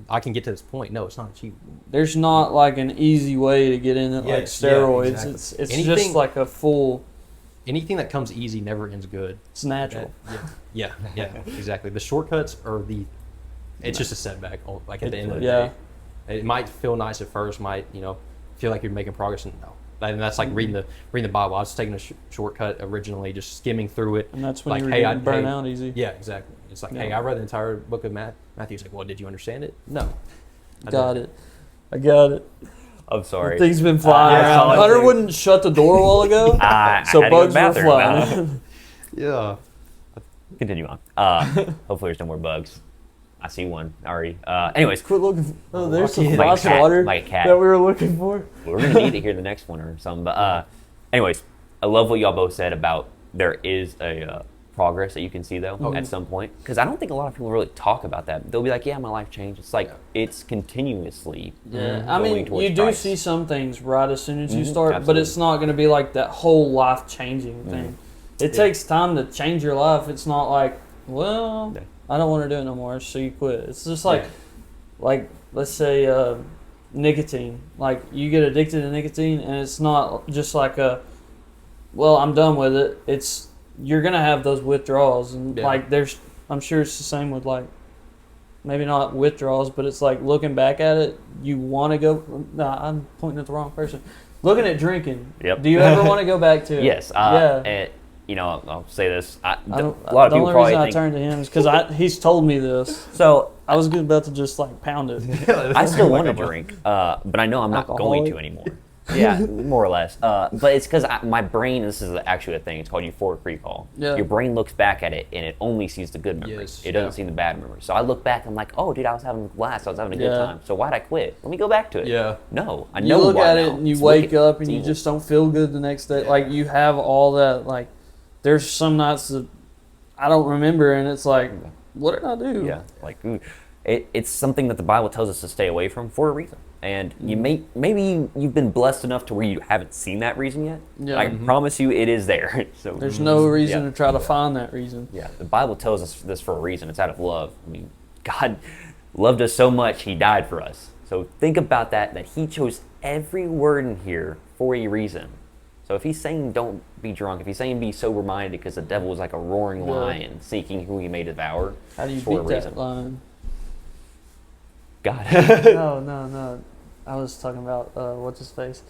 I can get to this point. No, it's not achievable. There's not like an easy way to get in it like Yes, yeah, steroids. exactly. It's just Anything- like a full. Anything that comes easy never ends good. It's natural. Yeah, exactly. The shortcuts are it's just a setback. Like at the end of the Yeah. day, it might feel nice at first. Might feel like you're making progress. And no, and that's like reading the Bible. I was taking a shortcut originally, just skimming through it. And that's when Like, you were hey, getting burned hey, out easy. Yeah, exactly. It's like, Yeah. hey, I read the entire book of Matthew. He's like, well, did you understand it? No. I Got didn't. it. I got it. I'm sorry. Things been flying I around. saw it Hunter too. wouldn't shut the door a while ago, I so had to go to bugs the were bathroom. flying. Yeah. Continue on. Hopefully there's no more bugs. I see one already. Anyways, Quit looking. Oh, there's some Like a flash cat, water like a cat. that we were looking for. we're gonna need to hear the next one or something. But anyways, I love what y'all both said about there is a progress that you can see though at some point, because I don't think a lot of people really talk about that. They'll be like, yeah, my life changed. It's like it's continuously Yeah, I going mean, towards you do Christ. see some things right as soon as you Mhm, start, but absolutely. it's not going to be like that whole life changing thing. It takes time to change your life. It's not like, well, Yeah. I don't want to do it no more, so you quit. It's just like, Yeah. like let's say nicotine. Like you get addicted to nicotine, and it's not just like well, I'm done with it. It's you're gonna have those withdrawals, and Yeah. like I'm sure it's the same with like maybe not withdrawals, but it's like looking back at it, you want to go. Nah, I'm pointing at the wrong person. Looking at drinking. Yep. Do you ever want to go back to it? Yes. yeah. And, I'll say this. I don't, a lot of the people only probably reason I think. turned to him is because he's told me this. So I was about to just like pound it. I still want to drink, but I know I'm not going to Alcoholic? anymore. Yeah, more or less. But it's because my brain, this is actually a thing, it's called euphoric recall. Yeah. Your brain looks back at it and it only sees the good memories. Yes, It doesn't yeah. see the bad memories. So I look back, I'm like, oh, dude, I was having a blast. I was having a good Yeah. time. So why'd I quit? Let me go back to it. Yeah. No, I You know look why at now. it and you It's wake wicked. up and It's you evil. just don't feel good the next day. Like you have all that. Like there's some nights that I don't remember, and it's like, what did I do? Yeah, like it's something that the Bible tells us to stay away from for a reason. And you maybe you've been blessed enough to where you haven't seen that reason yet. Yeah. I promise you, it is there. So There's no reason Yeah. to try to find that reason. Yeah, the Bible tells us this for a reason. It's out of love. I mean, God loved us so much, He died for us. So think about that He chose every word in here for a reason. So if He's saying don't be drunk, if He's saying be sober-minded because the devil is like a roaring Yeah. lion seeking who He may devour, How do you it's for a beat that reason. line? God. No. I was talking about what's his face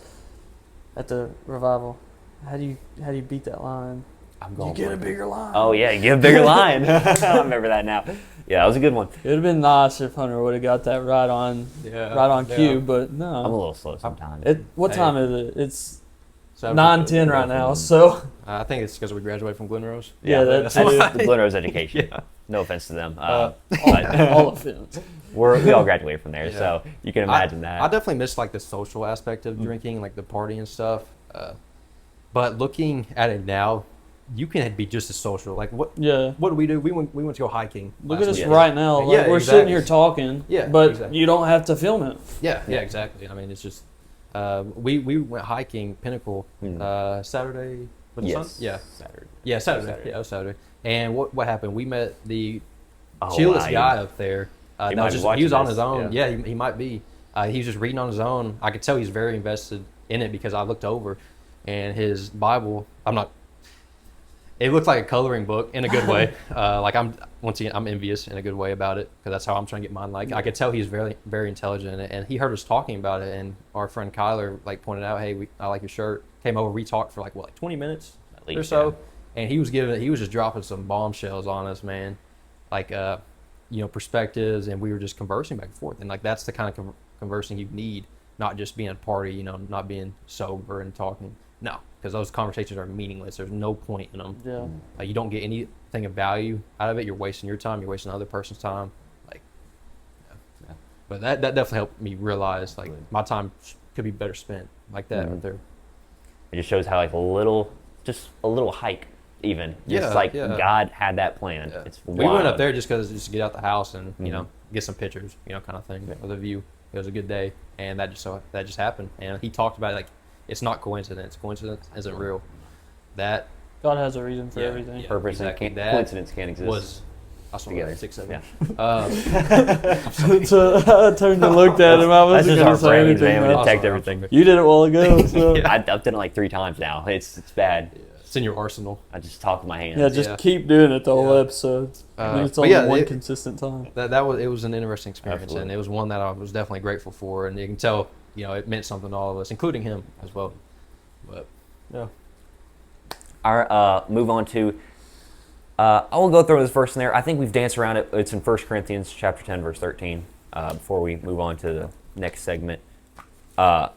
at the revival. How do you beat that line? I'm You going get a blank. bigger line. Oh yeah, give a bigger line. I remember that now. Yeah, that was a good one. It would have been nice if Hunter would have got that right on cue, but I'm a no. little slow sometimes. What Hey. time is it? It's So 9:10 right now, so I think it's because we graduated from Glen Rose. yeah, that's that's the Glen Rose education. Yeah. No offense to them. Uh, But all offense. we all graduated from there, Yeah. so you can imagine that. I definitely miss like the social aspect of drinking, like the party and stuff. But looking at it now, you can be just as social. Like what Yeah. do? We went to go hiking. Look last at us week. right now. Like, Yeah, we're exactly. sitting here talking, Yeah, but exactly. you don't have to film it. Yeah, exactly. I mean, it's just we went hiking Pinnacle Saturday. Was it Yes. Sun? Yeah. Saturday. Yeah, Saturday. Saturday. Yeah, it was Saturday. And what happened? We met the Oh, chillest wow, guy up there. He That might was be just, watching he was on this, his own. yeah. Yeah, he might be. He was just reading on his own. I could tell he's very invested in it because I looked over, and his Bible. It looked like a coloring book in a good way. I'm envious in a good way about it because that's how I'm trying to get mine. Like I could tell he's very very intelligent, and he heard us talking about it. And our friend Kyler like pointed out, "Hey, I like your shirt." Came over, we talked for like 20 minutes At least, or so, and he was just dropping some bombshells on us, man. Like perspectives, and we were just conversing back and forth. And like that's the kind of conversing you need, not just being at a party, not being sober and talking. No, because those conversations are meaningless. There's no point in them. Yeah. You don't get anything of value out of it. You're wasting your time. You're wasting another person's time. Like, Yeah. but that definitely helped me realize like my time could be better spent like that right there. It just shows how like a little hike, even just God had that plan. Yeah. It's We went wild. up there just to get out the house and get some pictures, kind of thing with a view. It was a good day, and that just happened. And he talked about it like it's not coincidence. Coincidence isn't real. That God has a reason for Yeah, everything. yeah. Purpose Exactly. and That coincidence can't exist. was I saw Together. that 6 7. Yeah. So I turned and looked at him. I That's wasn't just going our to say brains, anything. man. We though. detect everything. You did it a while ago. So. Yeah. I've done it like 3 times now. It's bad. It's in your arsenal. I just talk with my hands. Yeah, just Yeah. keep doing it the whole Yeah. episode. It's but only yeah, one consistent time. It was an interesting experience, Absolutely. and it was one that I was definitely grateful for. And you can tell, it meant something to all of us, including him as well. But Yeah. All right, move on to. I will go through this verse in there. I think we've danced around it. It's in 1 Corinthians chapter 10, verse 13. Before we move on to the next segment, but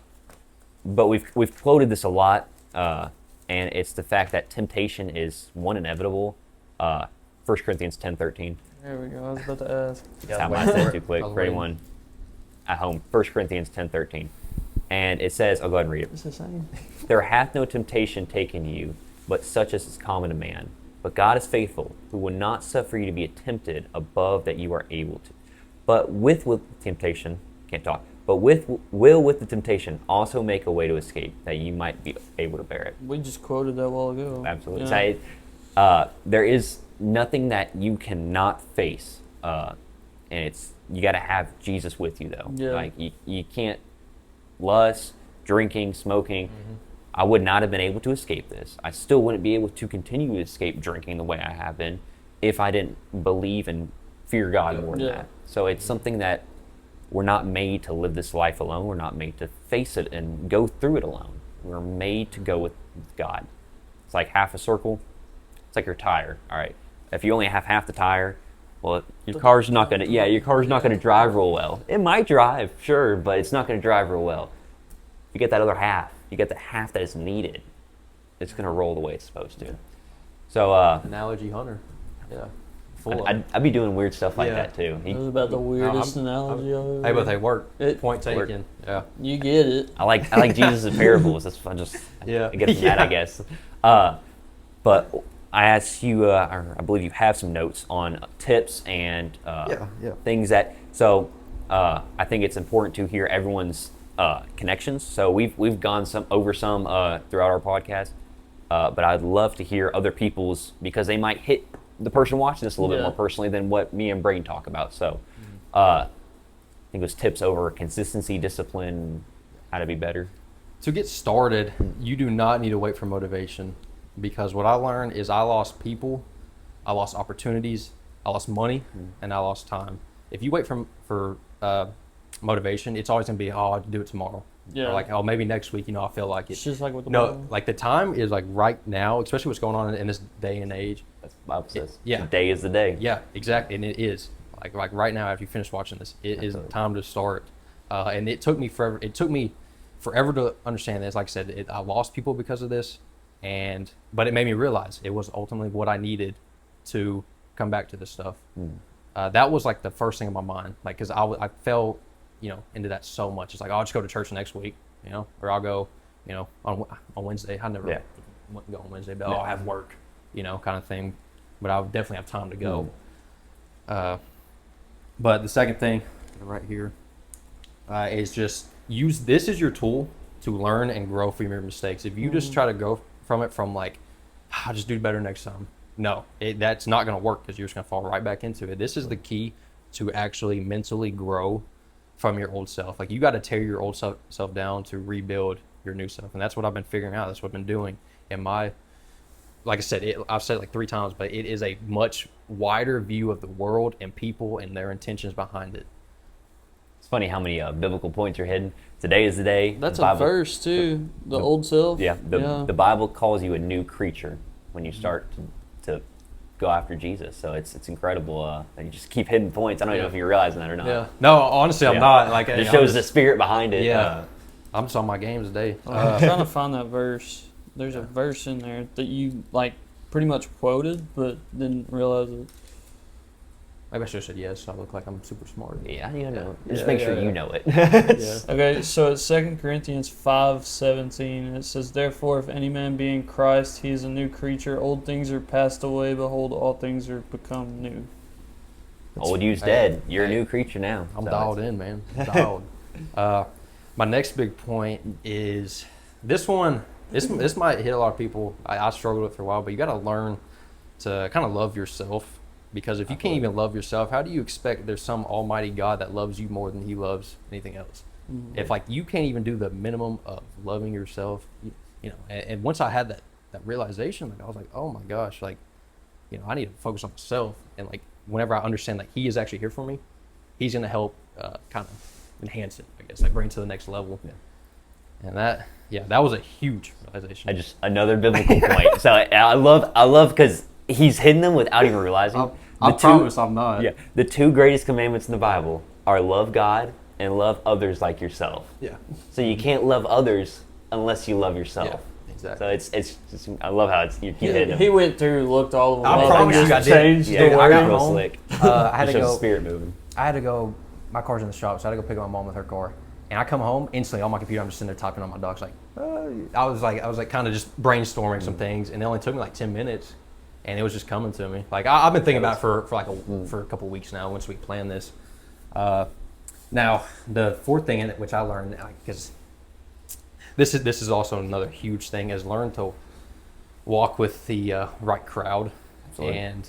we've quoted this a lot, and it's the fact that temptation is inevitable. 1 Corinthians 10:13. There we go. I was about to ask. I might say it too quick for anyone at home. 1 Corinthians 10:13, and it says, "I'll go ahead and read it. What's the same? There hath no temptation taken you, but such as is common to man. But God is faithful, who will not suffer you to be tempted above that you are able to. But with temptation, can't talk. But with the temptation also make a way to escape, that you might be able to bear it." We just quoted that a while ago. Absolutely. Yeah. So, there is nothing that you cannot face, and you got to have Jesus with you though. Yeah. Like you can't lust, drinking, smoking. I would not have been able to escape this. I still wouldn't be able to continue to escape drinking the way I have been if I didn't believe and fear God more than Yeah. that. So it's something that we're not made to live this life alone. We're not made to face it and go through it alone. We're made to go with God. It's like half a circle. It's like your tire. All right. If you only have half the tire, well, your car's not gonna drive real well. It might drive, sure, but it's not gonna drive real well. You get that other half. You get the half that is needed. It's gonna roll the way it's supposed to. So analogy hunter, yeah, full. I'd be doing weird stuff like Yeah. that too. That was about the weirdest analogy I've ever Hey, but they work. It- Point taken. Yeah. You get it. I like Jesus' parables. That's fun. Yeah. I get from that, I guess. But I asked you, or I believe you have some notes on tips and Yeah. things that. So I think it's important to hear everyone's connections. So we've gone over some throughout our podcast, but I'd love to hear other people's because they might hit the person watching this a little bit Yeah. more personally than what me and Braden talk about. So I think it was tips over consistency, discipline, how to be better. To get started, you do not need to wait for motivation, because what I learned is I lost people, I lost opportunities, I lost money, and I lost time. If you wait for motivation, it's always gonna be, oh, I'll do it tomorrow. Yeah. Or like, oh, maybe next week, I feel like It's it. just like with the No, Bible. like the time is like right now, especially what's going on in this day and age. That's what the Bible says. Yeah. The day is the day. Yeah, exactly, and it is. Like right now, after you finish watching this, it is Absolutely. time to start. And it took me forever. It took me forever to understand this. Like I said, I lost people because of this, but it made me realize it was ultimately what I needed to come back to this stuff. That was like the first thing in my mind, like because I fell, into that so much. It's like, oh, I'll just go to church next week, or I'll go, on Wednesday. I never wouldn't go on Wednesday, but I'll have work, kind of thing. But I'll definitely have time to go. But the second thing right here is just use this as your tool to learn and grow from your mistakes. If you just try to go from it from like, I'll just do better next time. No, that's not going to work because you're just going to fall right back into it. This is the key to actually mentally grow from your old self. Like you got to tear your old self down to rebuild your new self. And that's what I've been figuring out. That's what I've been doing. And like I said, I've said it like 3 times, but it is a much wider view of the world and people and their intentions behind it. It's funny how many biblical points are hidden. Today is the day. That's the Bible, a verse too. The old self. Yeah, the Bible calls you a new creature when you start to go after Jesus. So it's incredible that you just keep hidden points. I don't know if you're realizing that or not. Yeah. No, honestly, I'm not. Like it shows the spirit behind it. Yeah. I'm just on my game today. I'm trying to find that verse. There's a verse in there that you like pretty much quoted, but didn't realize it. Maybe I should have said yes, so I look like I'm super smart. Yeah, you know. Just make sure you know it. Okay, so it's 2 Corinthians 5:17. It says, "Therefore, if any man be in Christ, he is a new creature. Old things are passed away. Behold, all things are become new." Old you's dead. You're a new creature now. I'm dialed in, man. I'm dialed. My next big point is this one. This might hit a lot of people. I struggled with it for a while, but you got to learn to kind of love yourself. Because if you can't even love yourself, how do you expect there's some almighty God that loves you more than he loves anything else? Mm-hmm. If like you can't even do the minimum of loving yourself, and once I had that realization, like I was like, oh my gosh, like, I need to focus on myself. And like, whenever I understand that he is actually here for me, he's going to help kind of enhance it, I guess, like bring it to the next level. Yeah. And that was a huge realization. Another biblical point. So I love because he's hidden them without even realizing. I promise I'm not. Yeah, the 2 greatest commandments in the Bible are love God and love others like yourself. Yeah. So you can't love others unless you love yourself. Yeah, exactly. So it's just, I love how you keep hitting them. He went through, looked all of them. I promise you, I did. Changed Yeah, the I got word. real slick. I had to Shows go. the spirit moving. I had to go. My car's in the shop, so I had to go pick up my mom with her car. And I come home instantly on my computer. I'm just sitting there typing on my docs. Like, I was like kind of just brainstorming some things, and it only took me like 10 minutes. And it was just coming to me. Like I've been thinking about it for a couple of weeks now. Once we planned this, now the fourth thing in it, which I learned, because this is also another huge thing, is learn to walk with the right crowd. Absolutely. And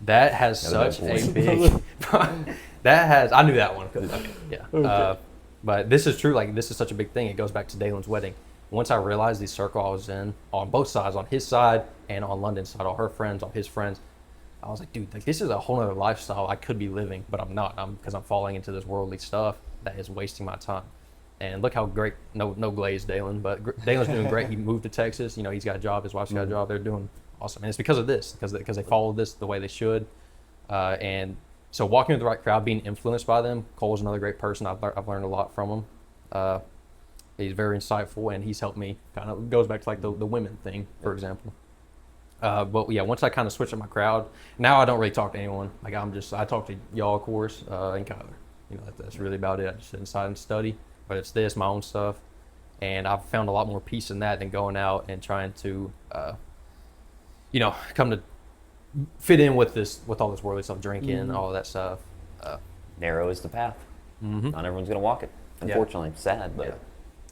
that has such a big. I knew that one. Okay, yeah. Okay. But this is true. Like this is such a big thing. It goes back to Dalen's wedding. Once I realized the circle I was in, on both sides, on his side and on London's side, all her friends, all his friends, I was like, dude, like this is a whole other lifestyle I could be living, but I'm not. Because I'm falling into this worldly stuff that is wasting my time. And look how great, no glaze Dalen, but Dalen's doing great. He moved to Texas. He's got a job. His wife's got a job. They're doing awesome. And it's because of this, because they follow this the way they should. And so walking with the right crowd, being influenced by them. Cole's another great person. I've learned a lot from him. He's very insightful, and he's helped me. Kind of goes back to like the women thing, for example. But yeah, once I kind of switched up my crowd, now I don't really talk to anyone. Like I talk to y'all, of course, and Kyler. That's really about it. I just sit inside and study. But it's my own stuff, and I've found a lot more peace in that than going out and trying to, come to fit in with all this worldly stuff, drinking, all of that stuff. Narrow is the path. Mm-hmm. Not everyone's going to walk it. Unfortunately, it's sad, but. Yeah.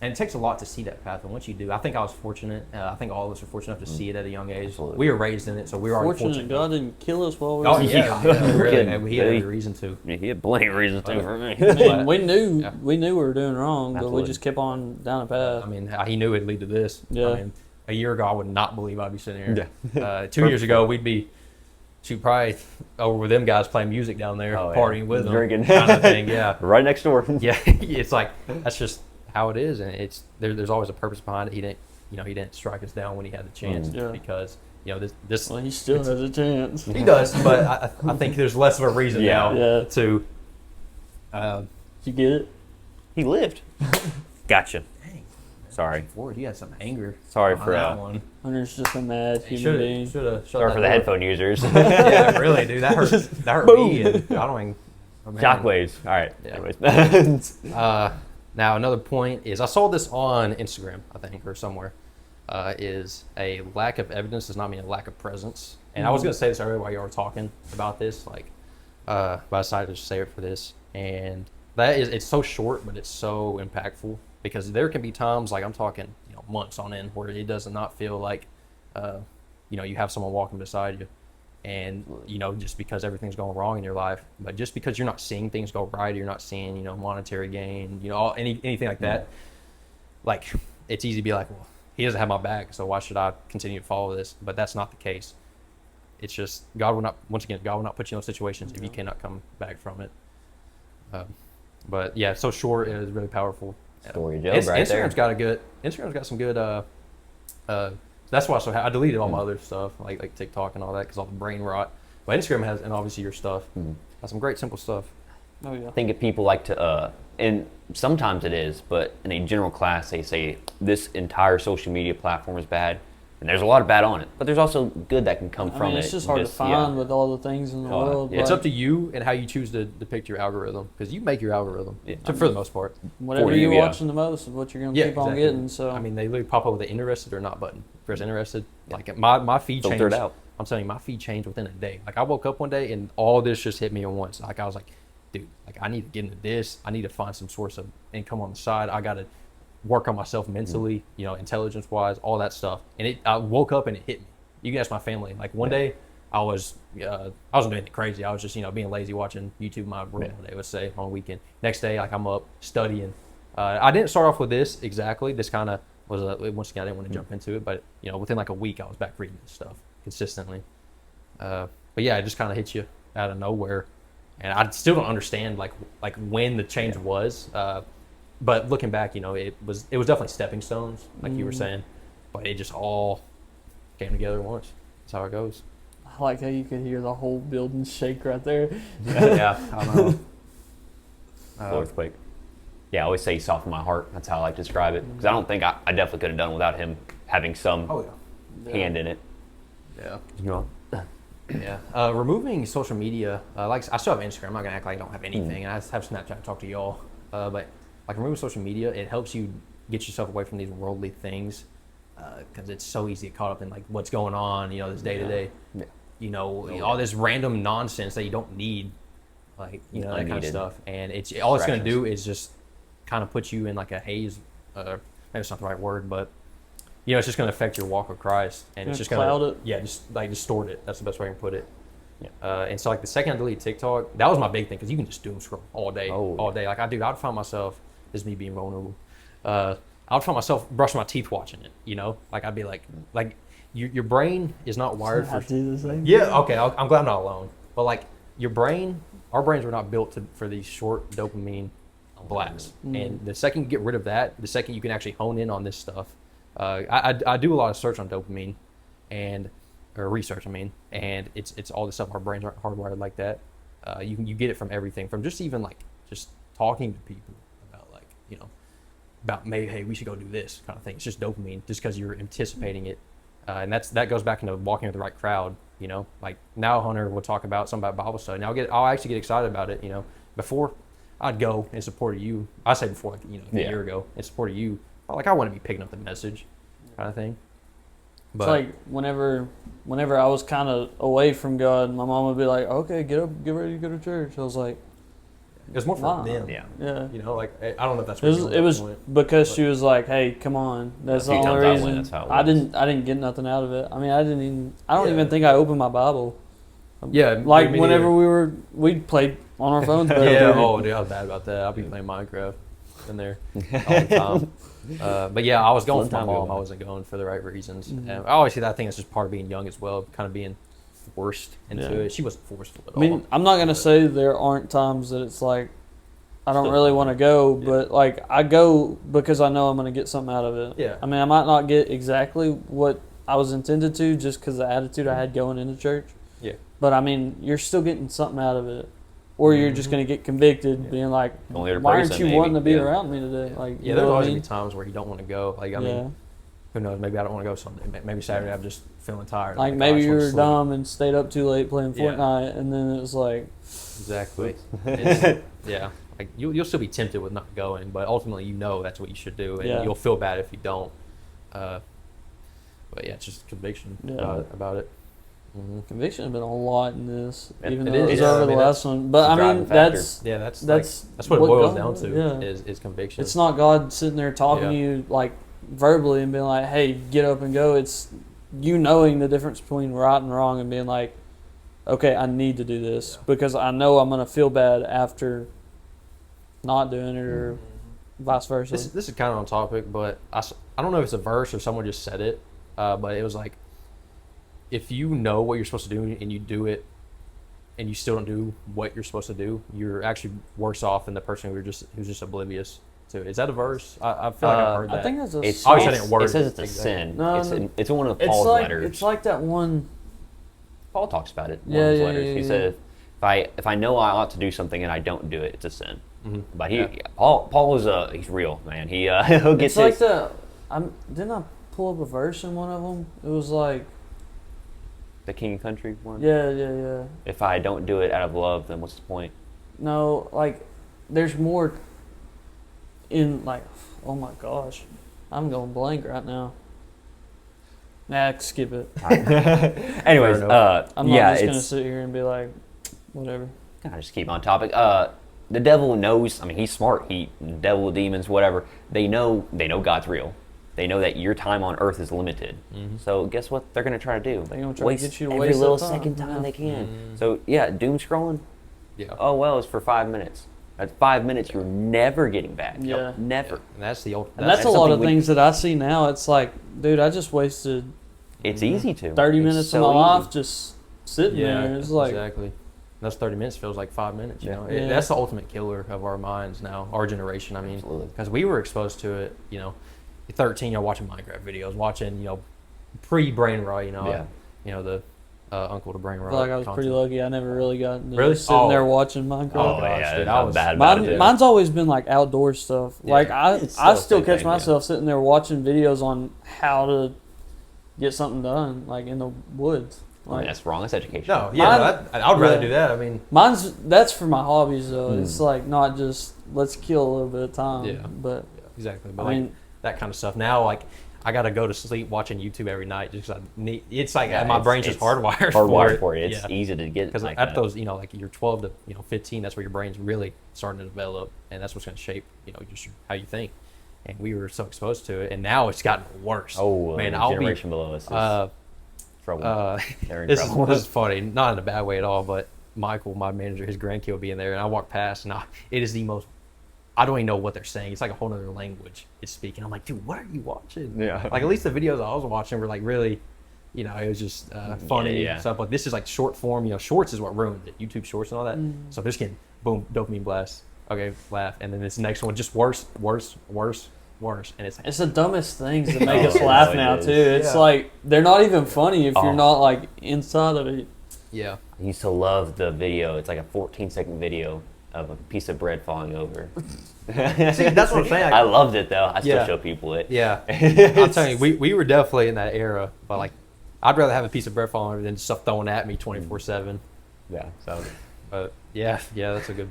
And it takes a lot to see that path, and once you do, I think I was fortunate. I think all of us are fortunate enough to see it at a young age. Absolutely. We were raised in it, so we were already fortunate. God didn't kill us while we Oh were yeah, really. He had every reason to. Yeah, he had plenty of reasons to for me. And we knew we were doing wrong, but we Absolutely. just kept on down the path. I mean, he knew it'd lead to this. Yeah. I mean, a year ago, I would not believe I'd be sitting here. Yeah. 2 years ago, we'd be probably over with them guys playing music down there, partying with them, drinking, kind of thing. Yeah, right next door. Yeah, it's like that's just how it is, and it's there's always a purpose behind it. He didn't strike us down when he had the chance because this Well, he still has a chance. he does, but I think there's less of a reason Yeah. now Yeah. to. Did you get it? He lived. Gotcha. Dang, Sorry. Ford, you had some anger. Sorry on for that one. Hunter's just a mad You human being. should have. Sorry for the headphone users. Yeah, really, dude. That hurt. That hurt me. And I don't even. Oh, man. Shockwaves. All right. Yeah. Anyways. Now another point is I saw this on Instagram, I think, or somewhere. Is a lack of evidence does not mean a lack of presence. And I was gonna say this earlier while you were talking about this, but I decided to just say it for this. And it's so short, but it's so impactful because there can be times, like I'm talking, months on end, where it does not feel like, you have someone walking beside you, and just because everything's going wrong in your life, but just because you're not seeing things go right, or you're not seeing, monetary gain, anything like that, like it's easy to be like, well, he doesn't have my back, so why should I continue to follow this? But that's not the case. It's just God will not put you in those situations if you cannot come back from it. But yeah, it's so short, it is really powerful. Story of Job right there. Instagram's got some good. That's why I deleted all my other stuff like TikTok and all that because all the brain rot. But Instagram has, and obviously your stuff, has some great simple stuff. Oh yeah. I think if people like to, and sometimes it is, but in a general class, they say this entire social media platform is bad. And there's a lot of bad on it, but there's also good that can come from it. It's just hard to find with all the things in the world. yeah. It's up to you and how you choose to depict your algorithm because you make your algorithm for the most part. Whatever For you, you're watching the most is what you're going to keep on exactly. getting. So I mean, they literally pop up with the interested or not button. Press interested. Like my feed Filter changed. it out. I'm telling you, my feed changed within a day. Like I woke up one day and all this just hit me at once. Like I was like, dude, like I need to get into this. I need to find some source of income on the side. I got to work on myself mentally, intelligence wise, all that stuff. And I woke up and it hit me. You can ask my family. Like one day I wasn't doing anything crazy. I was just, being lazy watching YouTube in my room one day, let's say, on a weekend. Next day, like I'm up studying. I didn't start off with this exactly. This kind of was, once again, I didn't want to jump into it, but, within like a week, I was back reading this stuff consistently. But yeah, it just kind of hits you out of nowhere. And I still don't understand like when the change was. But looking back, it was definitely stepping stones, like you were saying. But it just all came together at once. That's how it goes. I like how you could hear the whole building shake right there. Yeah, I don't know. Earthquake. Yeah, I always say he softened my heart. That's how I like to describe it. Because I don't think I definitely could have done without him having some hand in it. Yeah. You know? Yeah. Removing social media, like I still have Instagram. I'm not gonna act like I don't have anything. I have Snapchat to talk to y'all. But like removing social media, it helps you get yourself away from these worldly things. Because it's so easy to get caught up in like what's going on, this day to day, all this random nonsense that you don't need, like that kind of stuff. And it's all it's going to do is just kind of put you in like a haze. Maybe it's not the right word, but it's just going to affect your walk with Christ, and it's just going to cloud it. Yeah, just like distort it. That's the best way I can put it. Yeah. And so like the second I deleted TikTok, that was my big thing because you can just doom scroll all day. Like I'd find myself, this is me being vulnerable. I would find myself brushing my teeth watching it, Like I'd be like your brain is not wired for. I do the same. Yeah, okay. I'm glad I'm not alone. But like our brains were not built for these short dopamine blasts. And the second you get rid of that, the second you can actually hone in on this stuff. I do a lot of search on dopamine, or research. And it's all the stuff our brains aren't hardwired like that. You get it from everything, from just even like just talking to people about about maybe, hey, we should go do this kind of thing. It's just dopamine, just because you're anticipating it, and that goes back into walking with the right crowd. Like now Hunter will talk about something about Bible study, and I'll actually get excited about it. Before I'd go in support of you. I say before, like a year ago, in support of you. Like I want to be picking up the message, kind of thing. But it's like whenever I was kind of away from God, my mom would be like, "Okay, get up, get ready to go to church." I was like, it was more for them. Yeah. Like I don't know if that's it was because she was like, "Hey, come on." That's the only reason. That's how it I was. didn't get nothing out of it. I don't even think I opened my Bible. Yeah, Like me whenever neither. we played on our phones. Yeah, dude, I was bad about that. I'll be playing Minecraft in there all the time. But yeah, I was going for my mom. I wasn't going for the right reasons. And I always see that. I think it's just part of being young as well, kind of being forced into it. She wasn't forceful at all. I'm not gonna say there aren't times that it's like I don't really want to go, but like I go because I know I'm gonna get something out of it. Yeah. I might not get exactly what I was intended to, just because the attitude I had going into church. Yeah. But I mean, you're still getting something out of it, or you're just going to get convicted, being like, Only to "Why praise aren't him, you maybe." wanting to be Yeah. around me today?" Like, Yeah, you there's know what always I gonna mean? be times where you don't want to go. Like, I mean, who knows? Maybe I don't want to go Sunday. Maybe Saturday I'm just feeling tired. Like I maybe just you wanna were sleep. dumb and stayed up too late playing Yeah. Fortnite, and then it was like, Exactly. It's- yeah. Like you'll still be tempted with not going, but ultimately you know that's what you should do, and Yeah. you'll feel bad if you don't. But yeah, it's just conviction Yeah. about it. Mm-hmm. conviction has been a lot in this, even It though it is, was yeah. over I mean, the last one. But the I mean, driving factor. that's Yeah, that's that's what it boils God- down to yeah. is conviction. It's not God sitting there talking to Yeah. you like verbally and being like, "Hey, get up and go." It's you knowing the difference between right and wrong and being like, "Okay, I need to do this because I know I'm gonna feel bad after not doing it or vice versa." This is kind of on topic, but I don't know if it's a verse or someone just said it, but it was like, if you know what you're supposed to do and you do it, and you still don't do what you're supposed to do, you're actually worse off than the person who's just oblivious to it. Is that a verse? I feel like I've heard that. I think that's a. It's, Obviously, I it's- didn't word it says it it's a exactly. sin. No, It's one of it's Paul's like letters. it's like that one. Paul talks about it. In Yeah, one of his yeah, letters. yeah, He yeah. said, if I know I ought to do something and I don't do it, it's a sin. Mhm. But Yeah. Paul is he's real, man. He'll get It's like this. didn't I pull up a verse in one of them? It was like, The King and Country one. yeah. If I don't do it out of love, then what's the point? No, like, there's more in, like, oh my gosh. I'm going blank right now. Nah, skip it. Anyways, Fair I'm not yeah, just going to it's. sit here and be like, whatever. Gotta just keep on topic. The devil knows. I mean, he's smart. The devil, demons, whatever. They know God's real. They know that your time on earth is limited. Mhm. So guess what they're gonna try to do? They're gonna try to waste get you to every waste little that time. second time Yeah. they can. Mhm. So yeah, doom scrolling. Yeah. Oh well, it's for 5 minutes. At 5 minutes, you're never getting back. Yeah. Never. And that's the old. And that's a that's lot something of we- things that I see now. It's like, dude, I just wasted It's easy to. 30 It's minutes so of my easy. life just sitting Yeah, there. It's like, exactly. Those 30 minutes feels like 5 minutes. You Yeah. know, Yeah. That's the ultimate killer of our minds now, our generation. I mean, Absolutely. because we were exposed to it. You know, at 13, watching Minecraft videos, watching pre-brain rot. The uncle to brain I rot. feel like I was pretty content. lucky. I never really got into Really? sitting Oh. there watching Minecraft. Oh, gosh, yeah, dude, I'm I was- bad about it. Mine's always been like outdoor stuff. Yeah. Like I It's still still the catch same thing, myself sitting there watching videos on how to get something done, like in the woods. I mean, Like that's wrong. That's education. No, yeah, Mine- I would rather yeah. do that. I mean, that's for my hobbies though. Mm. It's like not just let's kill a little bit of time. Yeah. But exactly. But I like mean, that kind of stuff. Now, like I gotta go to sleep watching YouTube every night just because I need. It's like Yeah, my brain's just it's hardwired for it. It's Yeah. easy to get. Because like at that. those, like you're 12 to 15, that's where your brain's really starting to develop, and that's what's going to shape, just how you think. And we were so exposed to it, and now it's gotten worse. Oh, man, the I'll be. generation below us is trouble. They're in This trouble. is funny, not in a bad way at all. But Michael, my manager, his grandkid will be in there, and I walk past, and it is the most. I don't even know what they're saying. It's like a whole other language it's speaking. I'm like, dude, what are you watching? Yeah. Like at least the videos I was watching were like really, it was just funny Yeah. and stuff. Like this is like short form. Shorts is what ruined it. YouTube Shorts and all that. Mm. So I'm just getting boom dopamine blast. Okay, laugh, and then this next one just worse, and it's like, it's the dumbest things that make us Oh, laugh it now is. too. It's Yeah. like they're not even funny if Oh. you're not like inside of it. yeah. I used to love the video. It's like a 14-second video of a piece of bread falling over. See, that's what I'm saying. I loved it though. I still Yeah. show people it. Yeah, I'm telling you, we were definitely in that era. But like, I'd rather have a piece of bread falling over than stuff thrown at me 24/7. Yeah. So But yeah, that's a good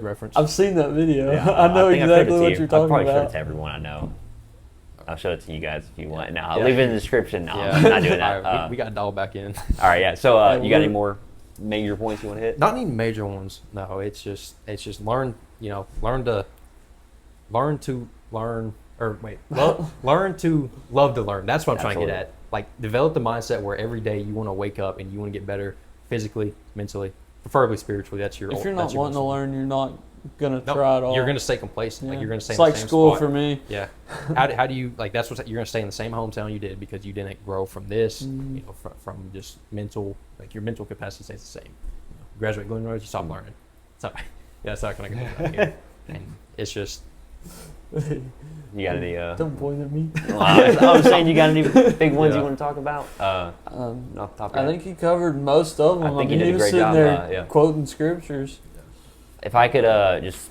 reference. I've seen that video. yeah, I know think I've showed it exactly to what you. you're I'll talking probably show it about. to everyone I know. I'll show it to you guys if you want. No, I'll Yeah. leave it in the description. No, Yeah. I'm not doing that. All right, we got to dial back in. all right, yeah. So Yeah, you got any we're- more major points you want to hit? Not any major ones. No, it's just learn. Learn to learn, or wait, learn to love to learn. That's what I'm trying to Absolutely. get at. Like, develop the mindset where every day you want to wake up and you want to get better physically, mentally, preferably spiritually. That's your. If you're that's not your wanting to goal. learn, you're not gonna No, try at all. You're gonna stay complacent. Yeah. Like you're gonna stay. It's in like the same school spot. for me. Yeah. How do you like? That's what you're gonna stay in the same hometown you did because you didn't grow from this. Mm. From just mental, like your mental capacity stays the same. Graduate Glen Rose, you stop learning. So yeah, that's not gonna go back here. And it's just You got any? Don't point at me. I was saying you got any big ones you Yeah. want to talk about? Off the top of your I head? think he covered most of them. I think he mean, did a he was great sitting job, there yeah. quoting scriptures. If I could just,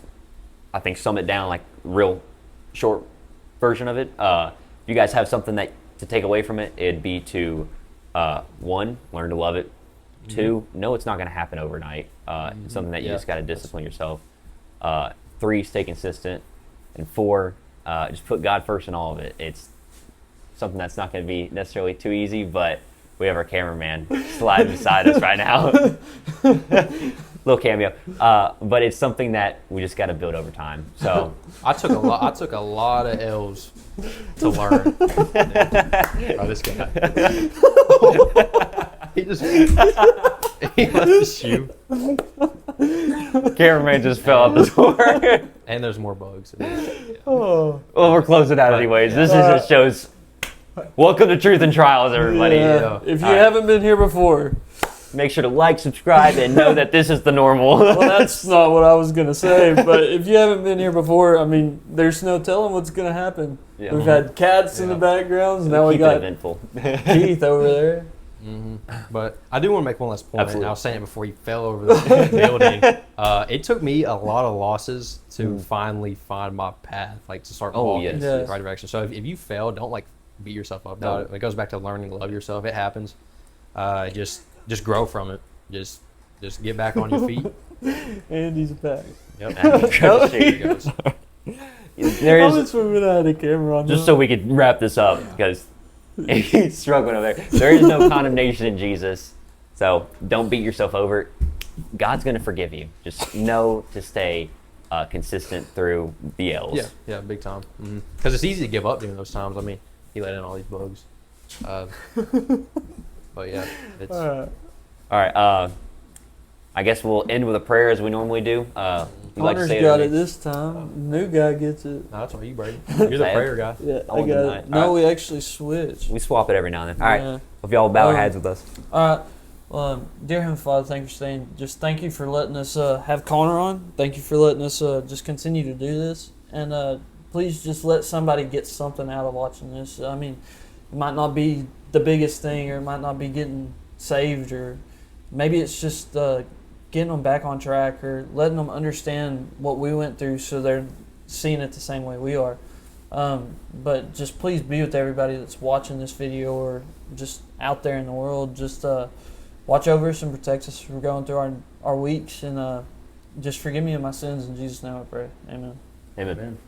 I think, sum it down like real short version of it. If you guys have something that to take away from it, it'd be to one, learn to love it. Two, know it's not going to happen overnight. It's something that you Yeah. just got to discipline yourself. Three, stay consistent. And four, just put God first in all of it. It's something that's not going to be necessarily too easy, but we have our cameraman sliding beside us right now. Little cameo. But it's something that we just got to build over time. So I took a lot of L's to learn. Oh, this guy. He just he left his shoe, cameraman just fell out the door. and there's more bugs. Oh. Well, we're closing out anyways. This just shows. Welcome to Truth and Trials, everybody. Yeah. If you All right. haven't been here before, Make sure to like, subscribe, and know that this is the normal. well, that's not what I was gonna say. But if you haven't been here before, I mean, there's no telling what's gonna happen. Yeah. We've had cats in the backgrounds. Now we Keep it got eventful. Keith over there. But I do want to make one last point. Absolutely. And I was saying it before you fell over the building. It took me a lot of losses to finally find my path, like to start walking yes. in Yes. the right direction. So if you fail, don't like beat yourself up about it. It goes back to learning to love yourself. It happens. Just grow from it. Just get back on your feet. Andy's back. Yep. There There he goes. There I is, wish we would have had a camera on. just so we could wrap this up, because he's struggling over there. There is no condemnation in Jesus, so don't beat yourself over it. God's going to forgive you. Just know to stay consistent through the L's. Yeah, big time. Because it's easy to give up during those times. I mean, he let in all these bugs. But yeah, it's All right. I guess we'll end with a prayer as we normally do. You like to Connor's say got it? it this time. New guy gets it. no, that's all you, Brady. You're the Sad. prayer guy. Yeah, I'll I got deny it. it. No, Alright. we actually switched. We swap it every now and then. All right. Yeah. Hope y'all bow our Um, heads with us. All right. Well, dear Heavenly Father, thank you for staying. Just thank you for letting us have Connor on. Thank you for letting us just continue to do this. And please just let somebody get something out of watching this. I mean, it might not be the biggest thing, or it might not be getting saved, or maybe it's just getting them back on track, or letting them understand what we went through so they're seeing it the same way we are. But just please be with everybody that's watching this video, or just out there in the world. Just watch over us and protect us as we're going through our weeks, and just forgive me of my sins. In Jesus' name I pray. Amen. Amen.